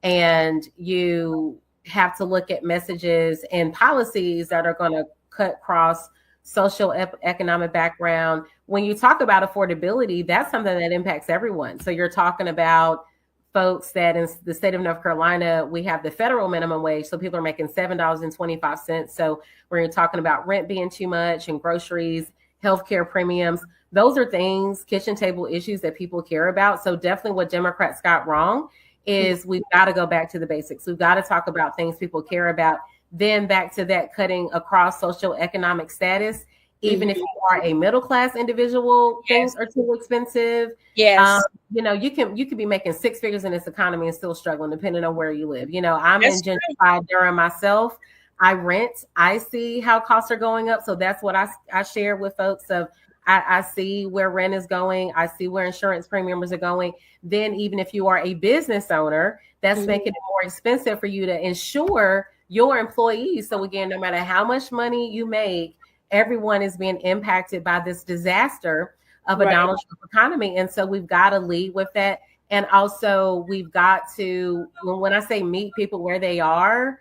[SPEAKER 3] and you have to look at messages and policies that are going to cut across social economic background. When you talk about affordability, that's something that impacts everyone. So you're talking about folks that in the state of North Carolina, we have the federal minimum wage. So people are making $7.25. So when you're talking about rent being too much and groceries, healthcare premiums, those are things, kitchen table issues that people care about. So definitely what Democrats got wrong is we've got to go back to the basics. We've got to talk about things people care about. Then back to that cutting across social economic status. Even if you are a middle class individual, things are too expensive.
[SPEAKER 1] Yes.
[SPEAKER 3] You could be making 6 figures in this economy and still struggling, depending on where you live. I'm in gentrified Durham myself. I rent. I see how costs are going up. So that's what I share with folks of I see where rent is going. I see where insurance premiums are going. Then even if you are a business owner, that's making it more expensive for you to insure your employees. So again, no matter how much money you make, everyone is being impacted by this disaster of a Donald Trump economy. And so we've got to lead with that. And also we've got to, when I say meet people where they are,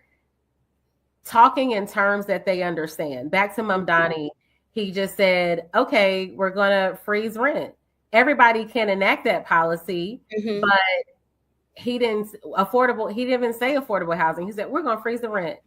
[SPEAKER 3] talking in terms that they understand. Back to Mamdani, he just said, okay, we're going to freeze rent. Everybody can enact that policy, but he didn't even say affordable housing. He said, we're going to freeze the rent.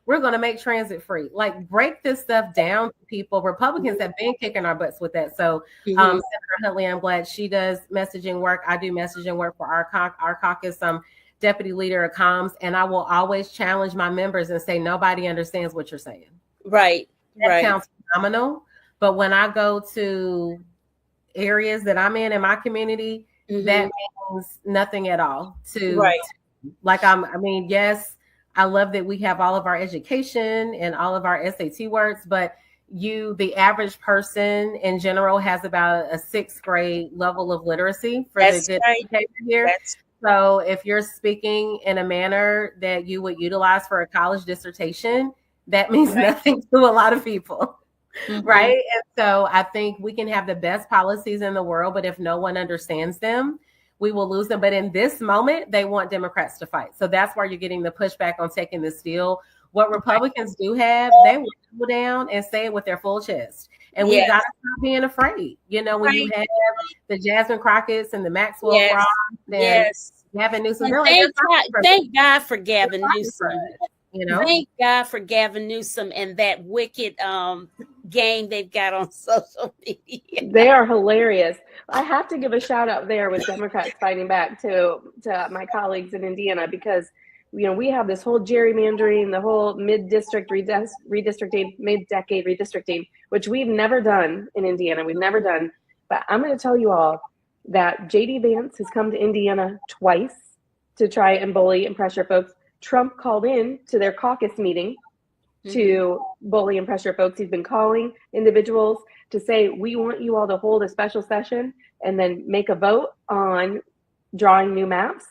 [SPEAKER 3] We're going to make transit free. Like, break this stuff down to people. Republicans have been kicking our butts with that. So Senator Hunley, I'm glad she does messaging work. I do messaging work for our caucus. I'm deputy leader of comms, and I will always challenge my members and say, nobody understands what you're saying.
[SPEAKER 1] Right.
[SPEAKER 3] That sounds phenomenal, But when I go to areas that I'm in my community, that means nothing at all yes, I love that we have all of our education and all of our SAT words, but the average person in general has about a 6th grade level of literacy for the good behavior here. So if you're speaking in a manner that you would utilize for a college dissertation, that means nothing to a lot of people. Right. And so I think we can have the best policies in the world, but if no one understands them, we will lose them. But in this moment, they want Democrats to fight. So that's why you're getting the pushback on taking this deal. What Republicans do have, they will go down and say it with their full chest. And we got to stop being afraid. You know, when you have the Jasmine Crockett's and the Maxwell Frost and Gavin Newsom.
[SPEAKER 1] Thank God for Gavin Newsom.
[SPEAKER 3] You know,
[SPEAKER 1] thank God for Gavin Newsom and that wicked game they've got on social media.
[SPEAKER 2] They are hilarious. I have to give a shout out there with Democrats fighting back to my colleagues in Indiana, because we have this whole gerrymandering, the whole mid-district redistricting, mid-decade redistricting, which we've never done in Indiana. We've never done. But I'm going to tell you all that J.D. Vance has come to Indiana twice to try and bully and pressure folks. Trump called in to their caucus meeting to bully and pressure folks. He's been calling individuals to say, we want you all to hold a special session and then make a vote on drawing new maps.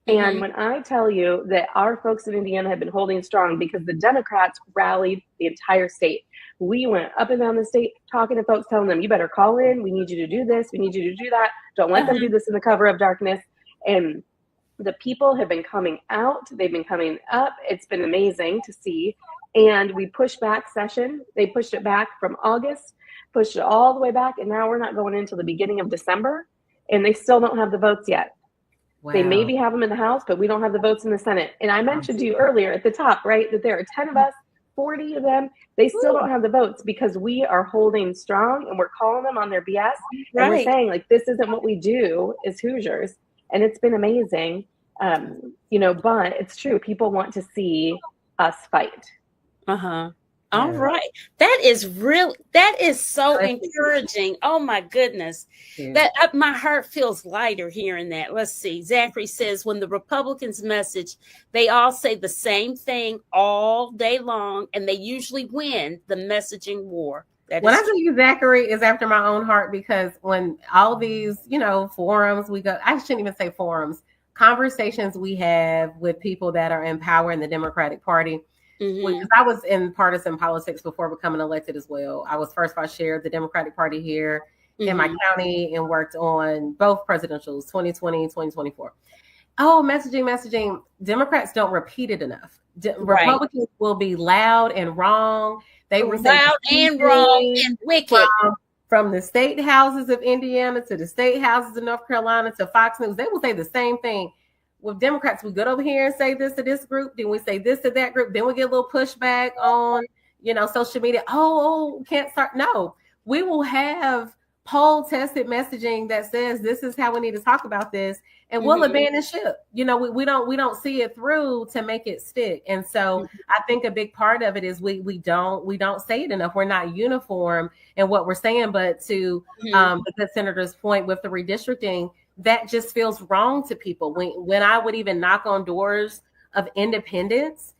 [SPEAKER 2] And when I tell you that our folks in Indiana have been holding strong because the Democrats rallied the entire state. We went up and down the state talking to folks, telling them, you better call in. We need you to do this. We need you to do that. Don't let them do this in the cover of darkness. And the people have been coming out. They've been coming up. It's been amazing to see. And we pushed back session. They pushed it back from August, pushed it all the way back. And now we're not going until the beginning of December. And they still don't have the votes yet. Wow. They maybe have them in the House, but we don't have the votes in the Senate. And I mentioned to you earlier at the top, right, that there are 10 of us, 40 of them. They still don't have the votes because we are holding strong and we're calling them on their BS. And we're saying, like, this isn't what we do as Hoosiers. And it's been amazing, but it's true. People want to see us fight.
[SPEAKER 1] All right. That is so encouraging. Oh my goodness. That my heart feels lighter hearing that. Let's see. Zachary says, when the Republicans message, they all say the same thing all day long, and they usually win the messaging war.
[SPEAKER 3] When I tell you Zachary is after my own heart, because when all these, forums we go, I shouldn't even say forums, conversations we have with people that are in power in the Democratic Party. Because I was in partisan politics before becoming elected as well. I was first vice chair of the Democratic Party here in my county and worked on both presidentials, 2020 and 2024. Oh, messaging. Democrats don't repeat it enough. Republicans will be loud and wrong. They will say
[SPEAKER 1] loud and wrong and wicked.
[SPEAKER 3] From the state houses of Indiana to the state houses of North Carolina to Fox News, they will say the same thing. With Democrats, we go over here and say this to this group, then we say this to that group, then we get a little pushback on, social media. Oh, can't start. No, we will have poll tested messaging that says this is how we need to talk about this, and we'll abandon ship. We don't see it through to make it stick. And so I think a big part of it is we don't say it enough. We're not uniform in what we're saying. But to the good senator's point with the redistricting, that just feels wrong to people. When I would even knock on doors of independents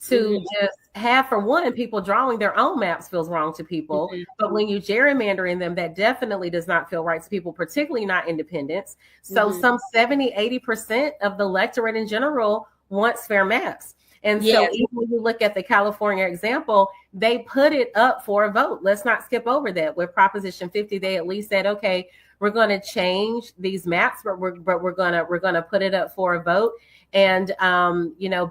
[SPEAKER 3] to just have, for one, people drawing their own maps feels wrong to people. But when you gerrymandering them, that definitely does not feel right to people, particularly not independents. So some 70-80% of the electorate in general wants fair maps. And so even when you look at the California example, they put it up for a vote. Let's not skip over that. With Proposition 50, they at least said, okay, we're going to change these maps, but we're going to put it up for a vote. And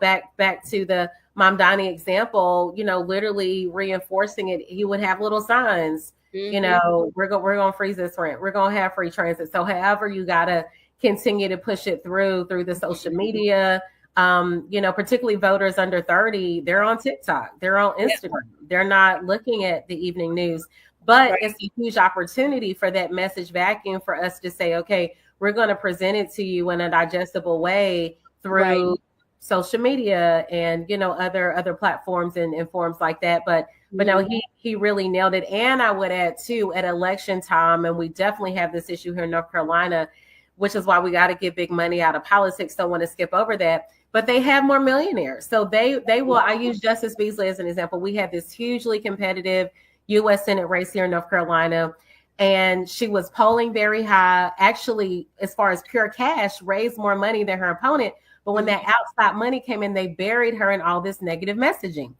[SPEAKER 3] back to the Mamdani example, literally reinforcing it, he would have little signs. We're going to freeze this rent. We're going to have free transit. So however, you got to continue to push it through the social media. Particularly voters under 30, they're on TikTok, they're on Instagram, they're not looking at the evening news. But it's a huge opportunity for that message vacuum for us to say, okay, we're going to present it to you in a digestible way through social media and, other platforms and forums like that. But no, he really nailed it. And I would add too, at election time, and we definitely have this issue here in North Carolina, which is why we got to get big money out of politics. Don't want to skip over that. But they have more millionaires. So they will, I use Justice Beasley as an example. We had this hugely competitive U.S. Senate race here in North Carolina. And she was polling very high, actually, as far as pure cash, raised more money than her opponent. But when that outside money came in, they buried her in all this negative messaging.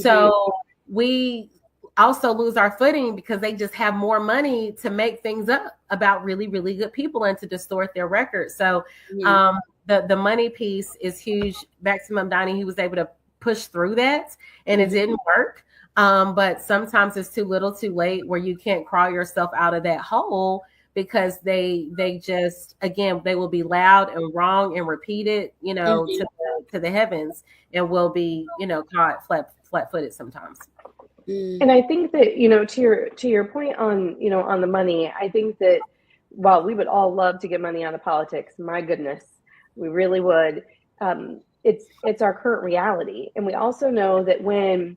[SPEAKER 3] So we also lose our footing because they just have more money to make things up about really, really good people and to distort their records. So the money piece is huge. Back to Mamdani, he was able to push through that, and it didn't work. But sometimes it's too little too late where you can't crawl yourself out of that hole because they just, again, they will be loud and wrong and repeated, to the heavens, and will be, caught flat-footed sometimes.
[SPEAKER 2] And I think that, to your point on, on the money, I think that while we would all love to get money out of politics, my goodness, we really would. It's our current reality. And we also know that when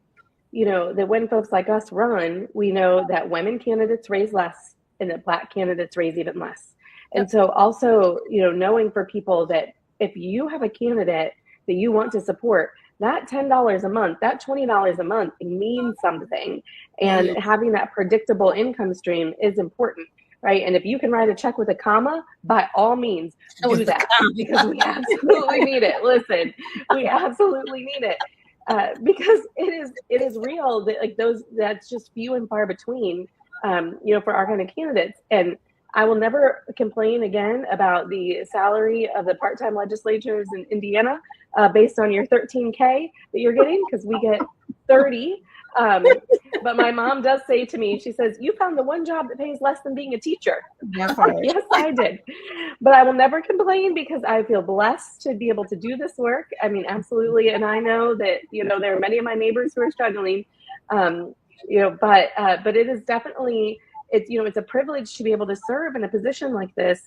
[SPEAKER 2] folks like us run, we know that women candidates raise less and that Black candidates raise even less. And so also, knowing for people that if you have a candidate that you want to support, that $10 a month, that $20 a month, it means something. And having that predictable income stream is important, right? And if you can write a check with a comma, by all means, do that because we absolutely need it. Listen, we absolutely need it. Because it is real that that's just few and far between, for our kind of candidates. And I will never complain again about the salary of the part-time legislatures in Indiana based on your $13K that you're getting, because we get 30. But my mom does say to me, she says, "You found the one job that pays less than being a teacher." Yes, I did. But I will never complain because I feel blessed to be able to do this work. I mean, absolutely. And I know that, there are many of my neighbors who are struggling, but it is definitely, it's a privilege to be able to serve in a position like this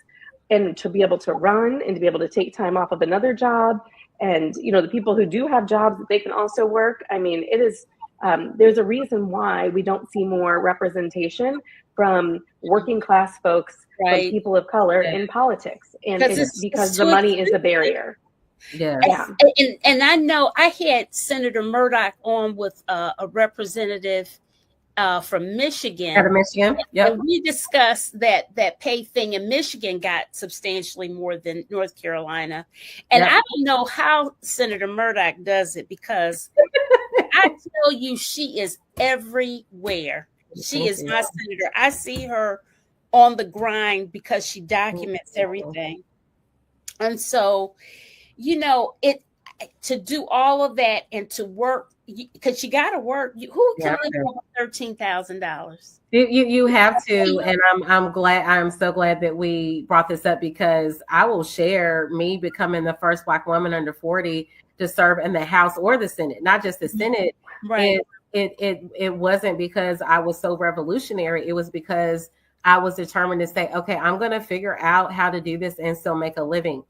[SPEAKER 2] and to be able to run and to be able to take time off of another job. And, the people who do have jobs that they can also work. I mean, it is, there's a reason why we don't see more representation from working class folks, from people of color in politics. And it's because the money is a barrier.
[SPEAKER 3] Yeah.
[SPEAKER 1] And I know I had Senator Murdock on with a representative from Michigan.
[SPEAKER 3] Out of Michigan.
[SPEAKER 1] And we discussed that pay thing in Michigan got substantially more than North Carolina. And I don't know how Senator Murdock does it, because I tell you, she is everywhere. She is my senator. I see her on the grind because she documents everything. And so, to do all of that and to work, because you got to work. Who can live on $13,000?
[SPEAKER 3] You have to, and I'm so glad that we brought this up, because I will share me becoming the first Black woman under 40 to serve in the House or the Senate, not just the Senate.
[SPEAKER 1] Right.
[SPEAKER 3] It wasn't because I was so revolutionary. It was because I was determined to say, okay, I'm going to figure out how to do this and still make a living.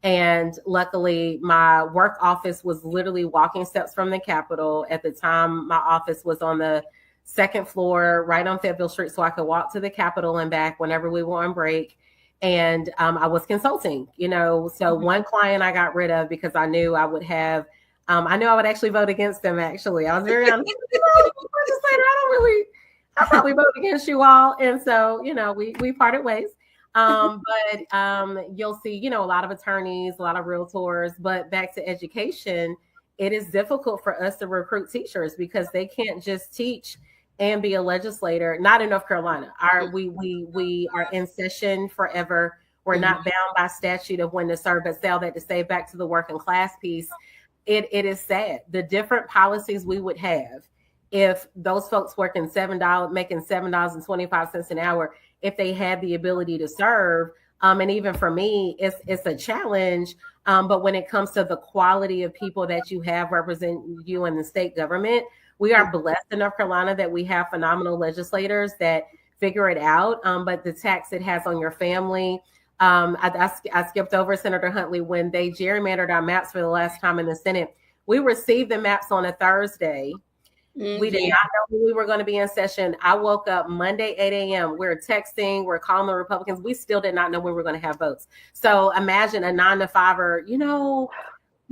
[SPEAKER 3] And luckily, my work office was literally walking steps from the Capitol. At the time, my office was on the second floor, right on Fayetteville Street, so I could walk to the Capitol and back whenever we were on break. And I was consulting, so one client I got rid of because I knew I would have, I knew I would actually vote against them. Actually, I was very honest. Legislator, I'll probably vote against you all. And so, we parted ways. But you'll see, a lot of attorneys, a lot of realtors. But back to education, it is difficult for us to recruit teachers because they can't just teach and be a legislator. Not in North Carolina. We are in session forever. We're not bound by statute of when to serve. But to say back to the working class piece, it is sad. The different policies we would have if those folks making $7.25 an hour, if they had the ability to serve. And even for me, it's a challenge. But when it comes to the quality of people that you have represent you in the state government, we are blessed in North Carolina that we have phenomenal legislators that figure it out. But the tax it has on your family, I skipped over Senator Huntley when they gerrymandered our maps for the last time in the Senate. We received the maps on a Thursday. We did not know we were going to be in session. I woke up Monday, 8 a.m. We're texting, we're calling the Republicans. We still did not know we were going to have votes. So imagine a 9 to 5-er, I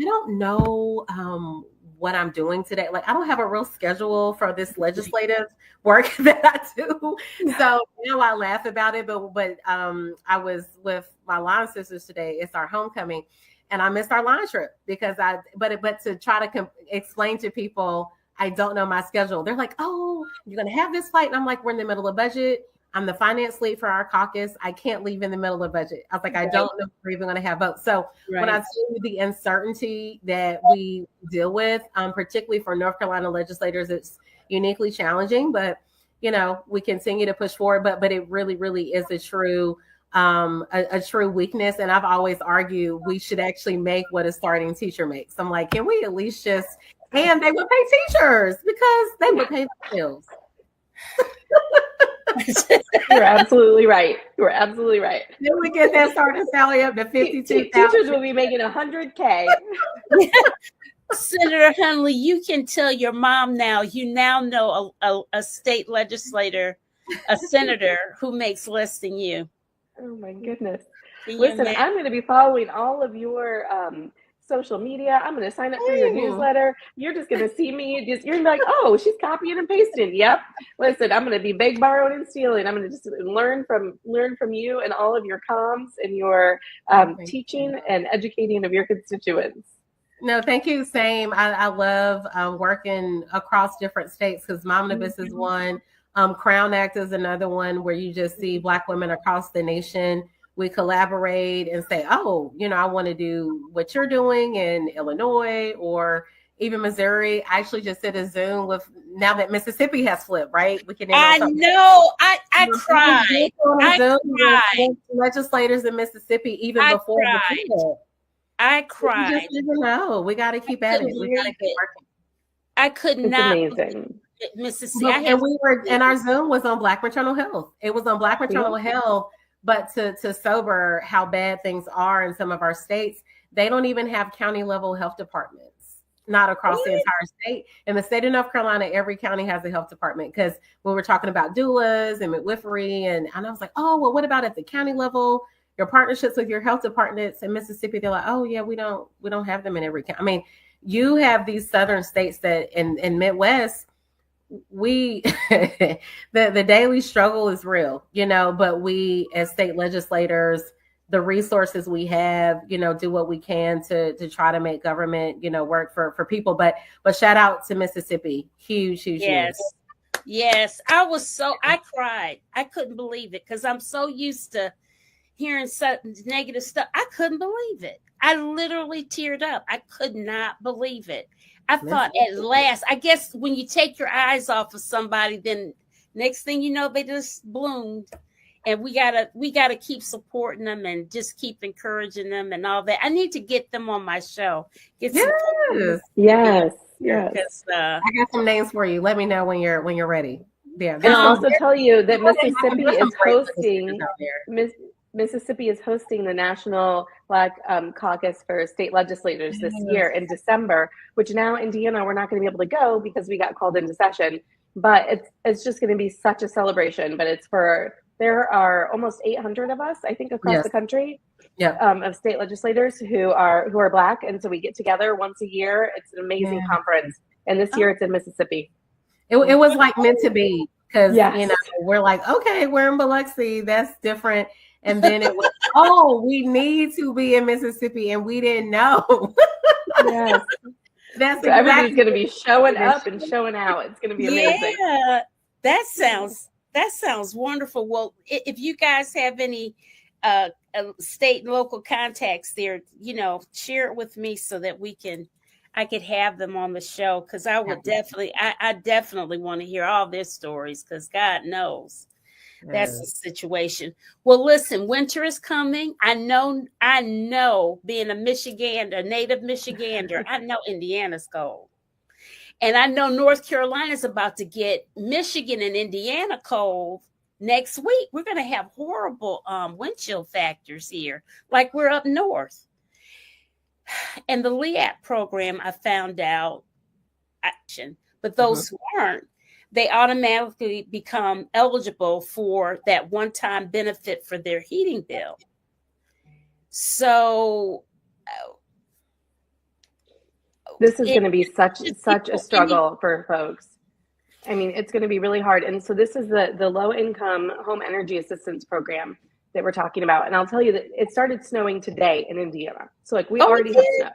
[SPEAKER 3] don't know what I'm doing today. Like, I don't have a real schedule for this legislative work that I do. So now I laugh about it, but I was with my line sisters today. It's our homecoming, and I missed our line trip because but to try to explain to people, I don't know my schedule. They're like, oh, you're going to have this flight. And I'm like, we're in the middle of budget. I'm the finance lead for our caucus. I can't leave in the middle of budget. I was like, I don't know if we're even going to have votes. So when I see the uncertainty that we deal with, particularly for North Carolina legislators, it's uniquely challenging, but we continue to push forward, but it really, really is a true weakness. And I've always argued we should actually make what a starting teacher makes. I'm like, can we at least and they would pay teachers because they would pay themselves.
[SPEAKER 2] You're absolutely right.
[SPEAKER 3] Then we get that starting salary up to $52,000.
[SPEAKER 2] Teachers will be making $100K.
[SPEAKER 1] Senator Hunley, you can tell your mom now. You now know a state legislator, a senator who makes less than you.
[SPEAKER 2] Oh my goodness! Listen, I'm going to be following all of your social media. I'm going to sign up for your newsletter. You're just going to see me. You're like, oh, she's copying and pasting. Yep. Listen, I'm going to be big borrowing and stealing. I'm going to just learn from you and all of your comms and your teaching and educating of your constituents.
[SPEAKER 3] No, thank you. Same. I love working across different states because Momnibus is one. Crown Act is another one where you just see Black women across the nation. We collaborate and say, oh, I want to do what you're doing in Illinois or even Missouri. I actually just did a Zoom with, now that Mississippi has flipped, right? We can.
[SPEAKER 1] I know. I cried. I cried.
[SPEAKER 3] Legislators in Mississippi even before the flip.
[SPEAKER 1] I cried.
[SPEAKER 3] We just didn't know. We got to keep at it. We got to keep working.
[SPEAKER 1] I could not.
[SPEAKER 2] Amazing.
[SPEAKER 3] Mississippi. And our Zoom was on Black maternal health. It was on Black maternal health. But to sober how bad things are in some of our states, they don't even have county level health departments, not across the entire state. In the state of North Carolina, every county has a health department because when we're talking about doulas and midwifery, and I was like, oh, well, what about at the county level? Your partnerships with your health departments in Mississippi, they're like, oh yeah, we don't have them in every county. I mean, you have these southern states that in Midwest, we the daily struggle is real, but we as state legislators, the resources we have, do what we can to try to make government, work for people. But shout out to Mississippi. Huge.
[SPEAKER 1] Yes. I cried. I couldn't believe it because I'm so used to hearing such negative stuff. I couldn't believe it. I literally teared up. I could not believe it. I thought at last, I guess when you take your eyes off of somebody, then next thing you know, they just bloomed. And we gotta keep supporting them and just keep encouraging them and all that. I need to get them on my show.
[SPEAKER 2] Yes.
[SPEAKER 3] Because I got some names for you. Let me know when you're ready. Yeah.
[SPEAKER 2] And I'll also tell you that Mississippi is hosting the National Black Caucus for state legislators this year in December, which now Indiana, we're not going to be able to go because we got called into session, but it's just going to be such a celebration. But there are almost 800 of us, I think, across the country of state legislators who are Black. And so we get together once a year. It's an amazing conference. And this year it's in Mississippi.
[SPEAKER 3] It was like meant to be because, we're like, okay, we're in Biloxi. That's different. And then it was, we need to be in Mississippi, and we didn't know.
[SPEAKER 2] Yes. So everybody's going to be showing up and showing out. It's going to be amazing.
[SPEAKER 1] Yeah, that sounds wonderful. Well, if you guys have any state and local contacts there, share it with me so that I could have them on the show because I would I definitely want to hear all their stories because God knows. That's the situation. Well, listen, winter is coming. I know being a native Michigander, I know Indiana's cold. And I know North Carolina's about to get Michigan and Indiana cold next week we're going to have horrible wind chill factors here, like we're up north. And the LEAP program, I found out, but those who aren't, they automatically become eligible for that one-time benefit for their heating bill. So
[SPEAKER 2] this is going to be such a struggle for folks. I mean, it's going to be really hard. And so this is the low income home energy assistance program that we're talking about. And I'll tell you that it started snowing today in Indiana. So like we already have snow.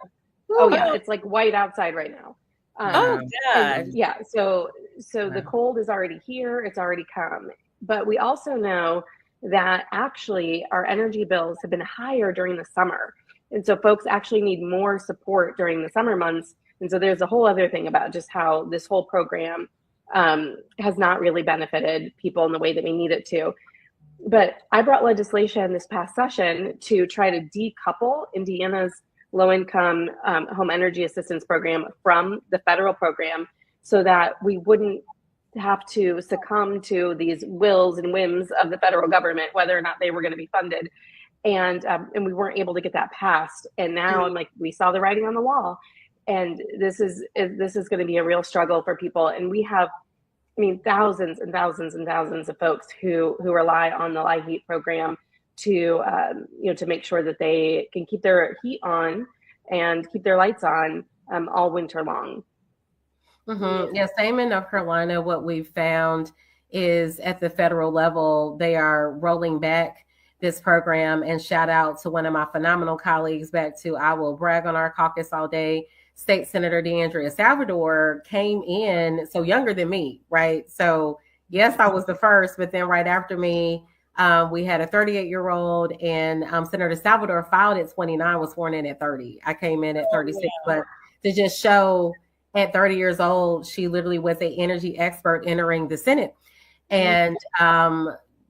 [SPEAKER 2] Oh yeah, it's like white outside right now.
[SPEAKER 1] Oh God.
[SPEAKER 2] Yeah, so the cold is already here. It's already come. But we also know that actually our energy bills have been higher during the summer. And so folks actually need more support during the summer months. And so there's a whole other thing about just how this whole program has not really benefited people in the way that we need it to. But I brought legislation this past session to try to decouple Indiana's low-income home energy assistance program from the federal program so that we wouldn't have to succumb to these wills and whims of the federal government, whether or not they were going to be funded. And we weren't able to get that passed. And now I'm like, we saw the writing on the wall. And this is going to be a real struggle for people. And we have, I mean, thousands and thousands and thousands of folks who rely on the LIHEAP program to to make sure that they can keep their heat on and keep their lights on all winter long.
[SPEAKER 3] Yeah, same in North Carolina. What we've found is at the federal level, they are rolling back this program. And shout out to one of my phenomenal colleagues, back to, I will brag on our caucus all day, State Senator Andrea Salvador came in, so younger than me, right? So yes, I was the first, but then right after me, we had a 38-year-old, and Senator Salvador filed at 29, was sworn in at 30. I came in at 36, but to just show at 30 years old, she literally was an energy expert entering the Senate. And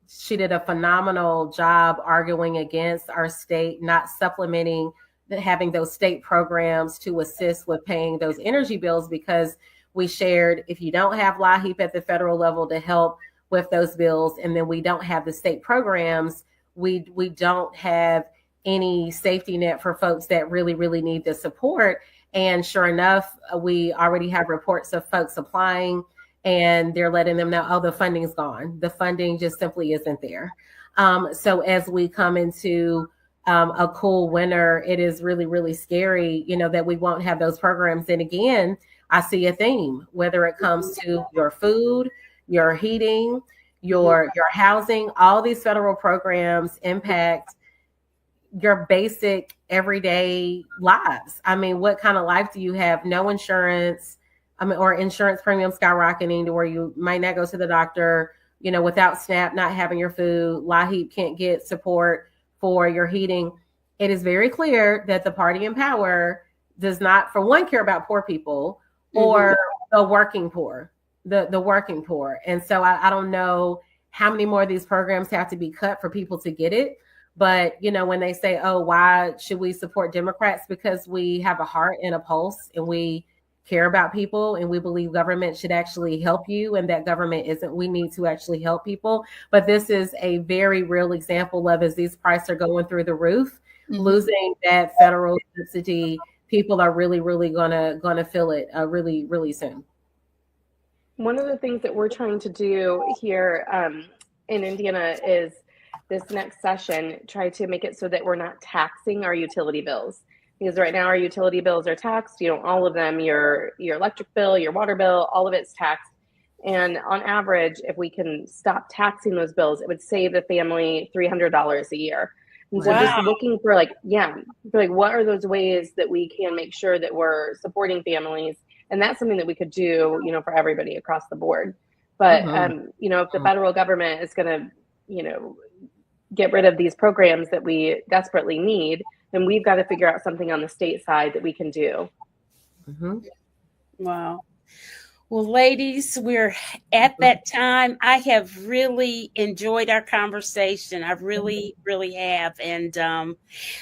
[SPEAKER 3] she did a phenomenal job arguing against our state not supplementing, having those state programs to assist with paying those energy bills, because we shared, if you don't have LIHEAP at the federal level to help with those bills, and then we don't have the state programs, we don't have any safety net for folks that really, really need the support. And sure enough, we already have reports of folks applying, and they're letting them know, oh, the funding's gone. The funding just simply isn't there. So as we come into a cool winter, it is really, really scary, that we won't have those programs. And again, I see a theme, whether it comes to your food, your heating, your housing, all these federal programs impact your basic everyday lives. I mean, what kind of life do you have? No insurance, or insurance premiums skyrocketing to where you might not go to the doctor, without SNAP, not having your food, LIHEAP can't get support for your heating. It is very clear that the party in power does not, for one, care about poor people or the working poor, the working poor. And so I don't know how many more of these programs have to be cut for people to get it. But, when they say, oh, why should we support Democrats? Because we have a heart and a pulse, and we care about people, and we believe government should actually help you, and that government isn't. We need to actually help people. But this is a very real example of, as these prices are going through the roof, losing that federal subsidy, people are really, really gonna feel it really, really soon.
[SPEAKER 2] One of the things that we're trying to do here in Indiana is this next session, try to make it so that we're not taxing our utility bills. Because right now our utility bills are taxed, all of them, your electric bill, your water bill, all of it's taxed. And on average, if we can stop taxing those bills, it would save the family $300 a year. And so just looking for what are those ways that we can make sure that we're supporting families? And that's something that we could do, for everybody across the board. But, if the federal government is going to, get rid of these programs that we desperately need, then we've got to figure out something on the state side that we can do.
[SPEAKER 1] Wow. Well, ladies, we're at that time. I have really enjoyed our conversation. I really, really have. And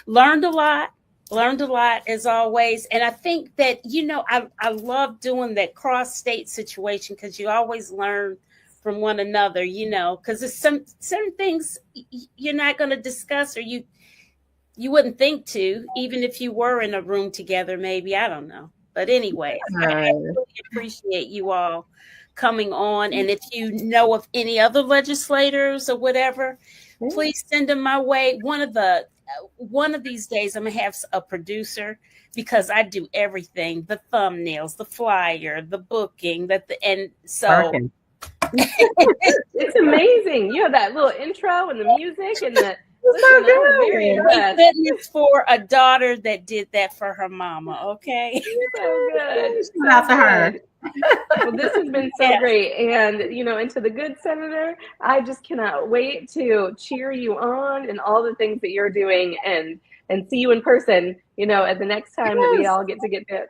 [SPEAKER 1] learned a lot as always. And I think that, I love doing that cross-state situation, because you always learn from one another, because there's certain things you're not going to discuss, or you wouldn't think to, even if you were in a room together, maybe. I don't know. But anyways, I really appreciate you all coming on. And if you know of any other legislators or whatever, please send them my way. One of these days, I'm going to have a producer, because I do everything: the thumbnails, the flyer, the booking, and so
[SPEAKER 2] it's amazing. You have that little intro and the music and the.
[SPEAKER 3] So good.
[SPEAKER 1] Thank goodness for a daughter that did that for her mama. Okay.
[SPEAKER 2] So good.
[SPEAKER 3] Shout out to her.
[SPEAKER 2] Well, this has been so great. And, and to the good senator, I just cannot wait to cheer you on and all the things that you're doing, and see you in person, at the next time that we all get there.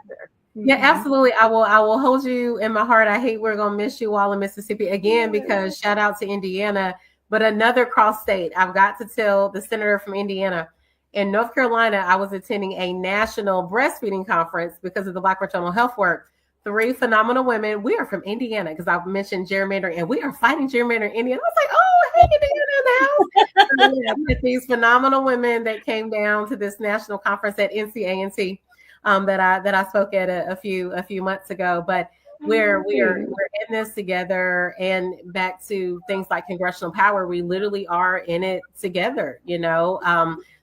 [SPEAKER 3] Yeah, absolutely. I will hold you in my heart. I hate we're going to miss you all in Mississippi again, because shout out to Indiana. But another cross state, I've got to tell the senator from Indiana. In North Carolina, I was attending a national breastfeeding conference because of the Black maternal health work. 3 phenomenal women. We are from Indiana, because I've mentioned gerrymandering, and we are fighting gerrymandering in Indiana. I was like, oh, hey, Indiana in the house. So, these phenomenal women that came down to this national conference at NCANT that I spoke at a few months ago. But we're in this together, and back to things like congressional power, we literally are in it together,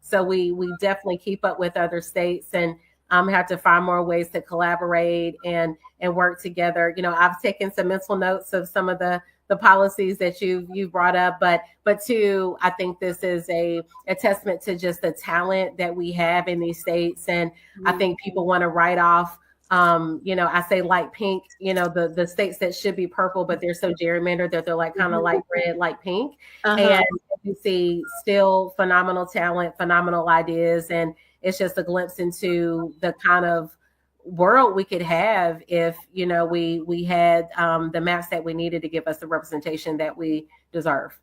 [SPEAKER 3] so we definitely keep up with other states, and have to find more ways to collaborate and work together. I've taken some mental notes of some of the policies that you've brought up, but too, I think this is a testament to just the talent that we have in these states. And I think people want to write off, I say light pink, the states that should be purple, but they're so gerrymandered that they're like kind of light red, light pink. And you see still phenomenal talent, phenomenal ideas. And it's just a glimpse into the kind of world we could have if, we had the maps that we needed to give us the representation that we deserve.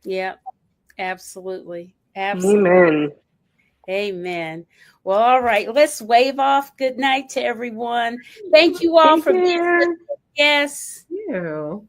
[SPEAKER 1] Yeah, absolutely. Absolutely. Amen. Well, all right. Let's wave off. Good night to everyone. Thank you all for being with us. Yes.
[SPEAKER 3] Thank you.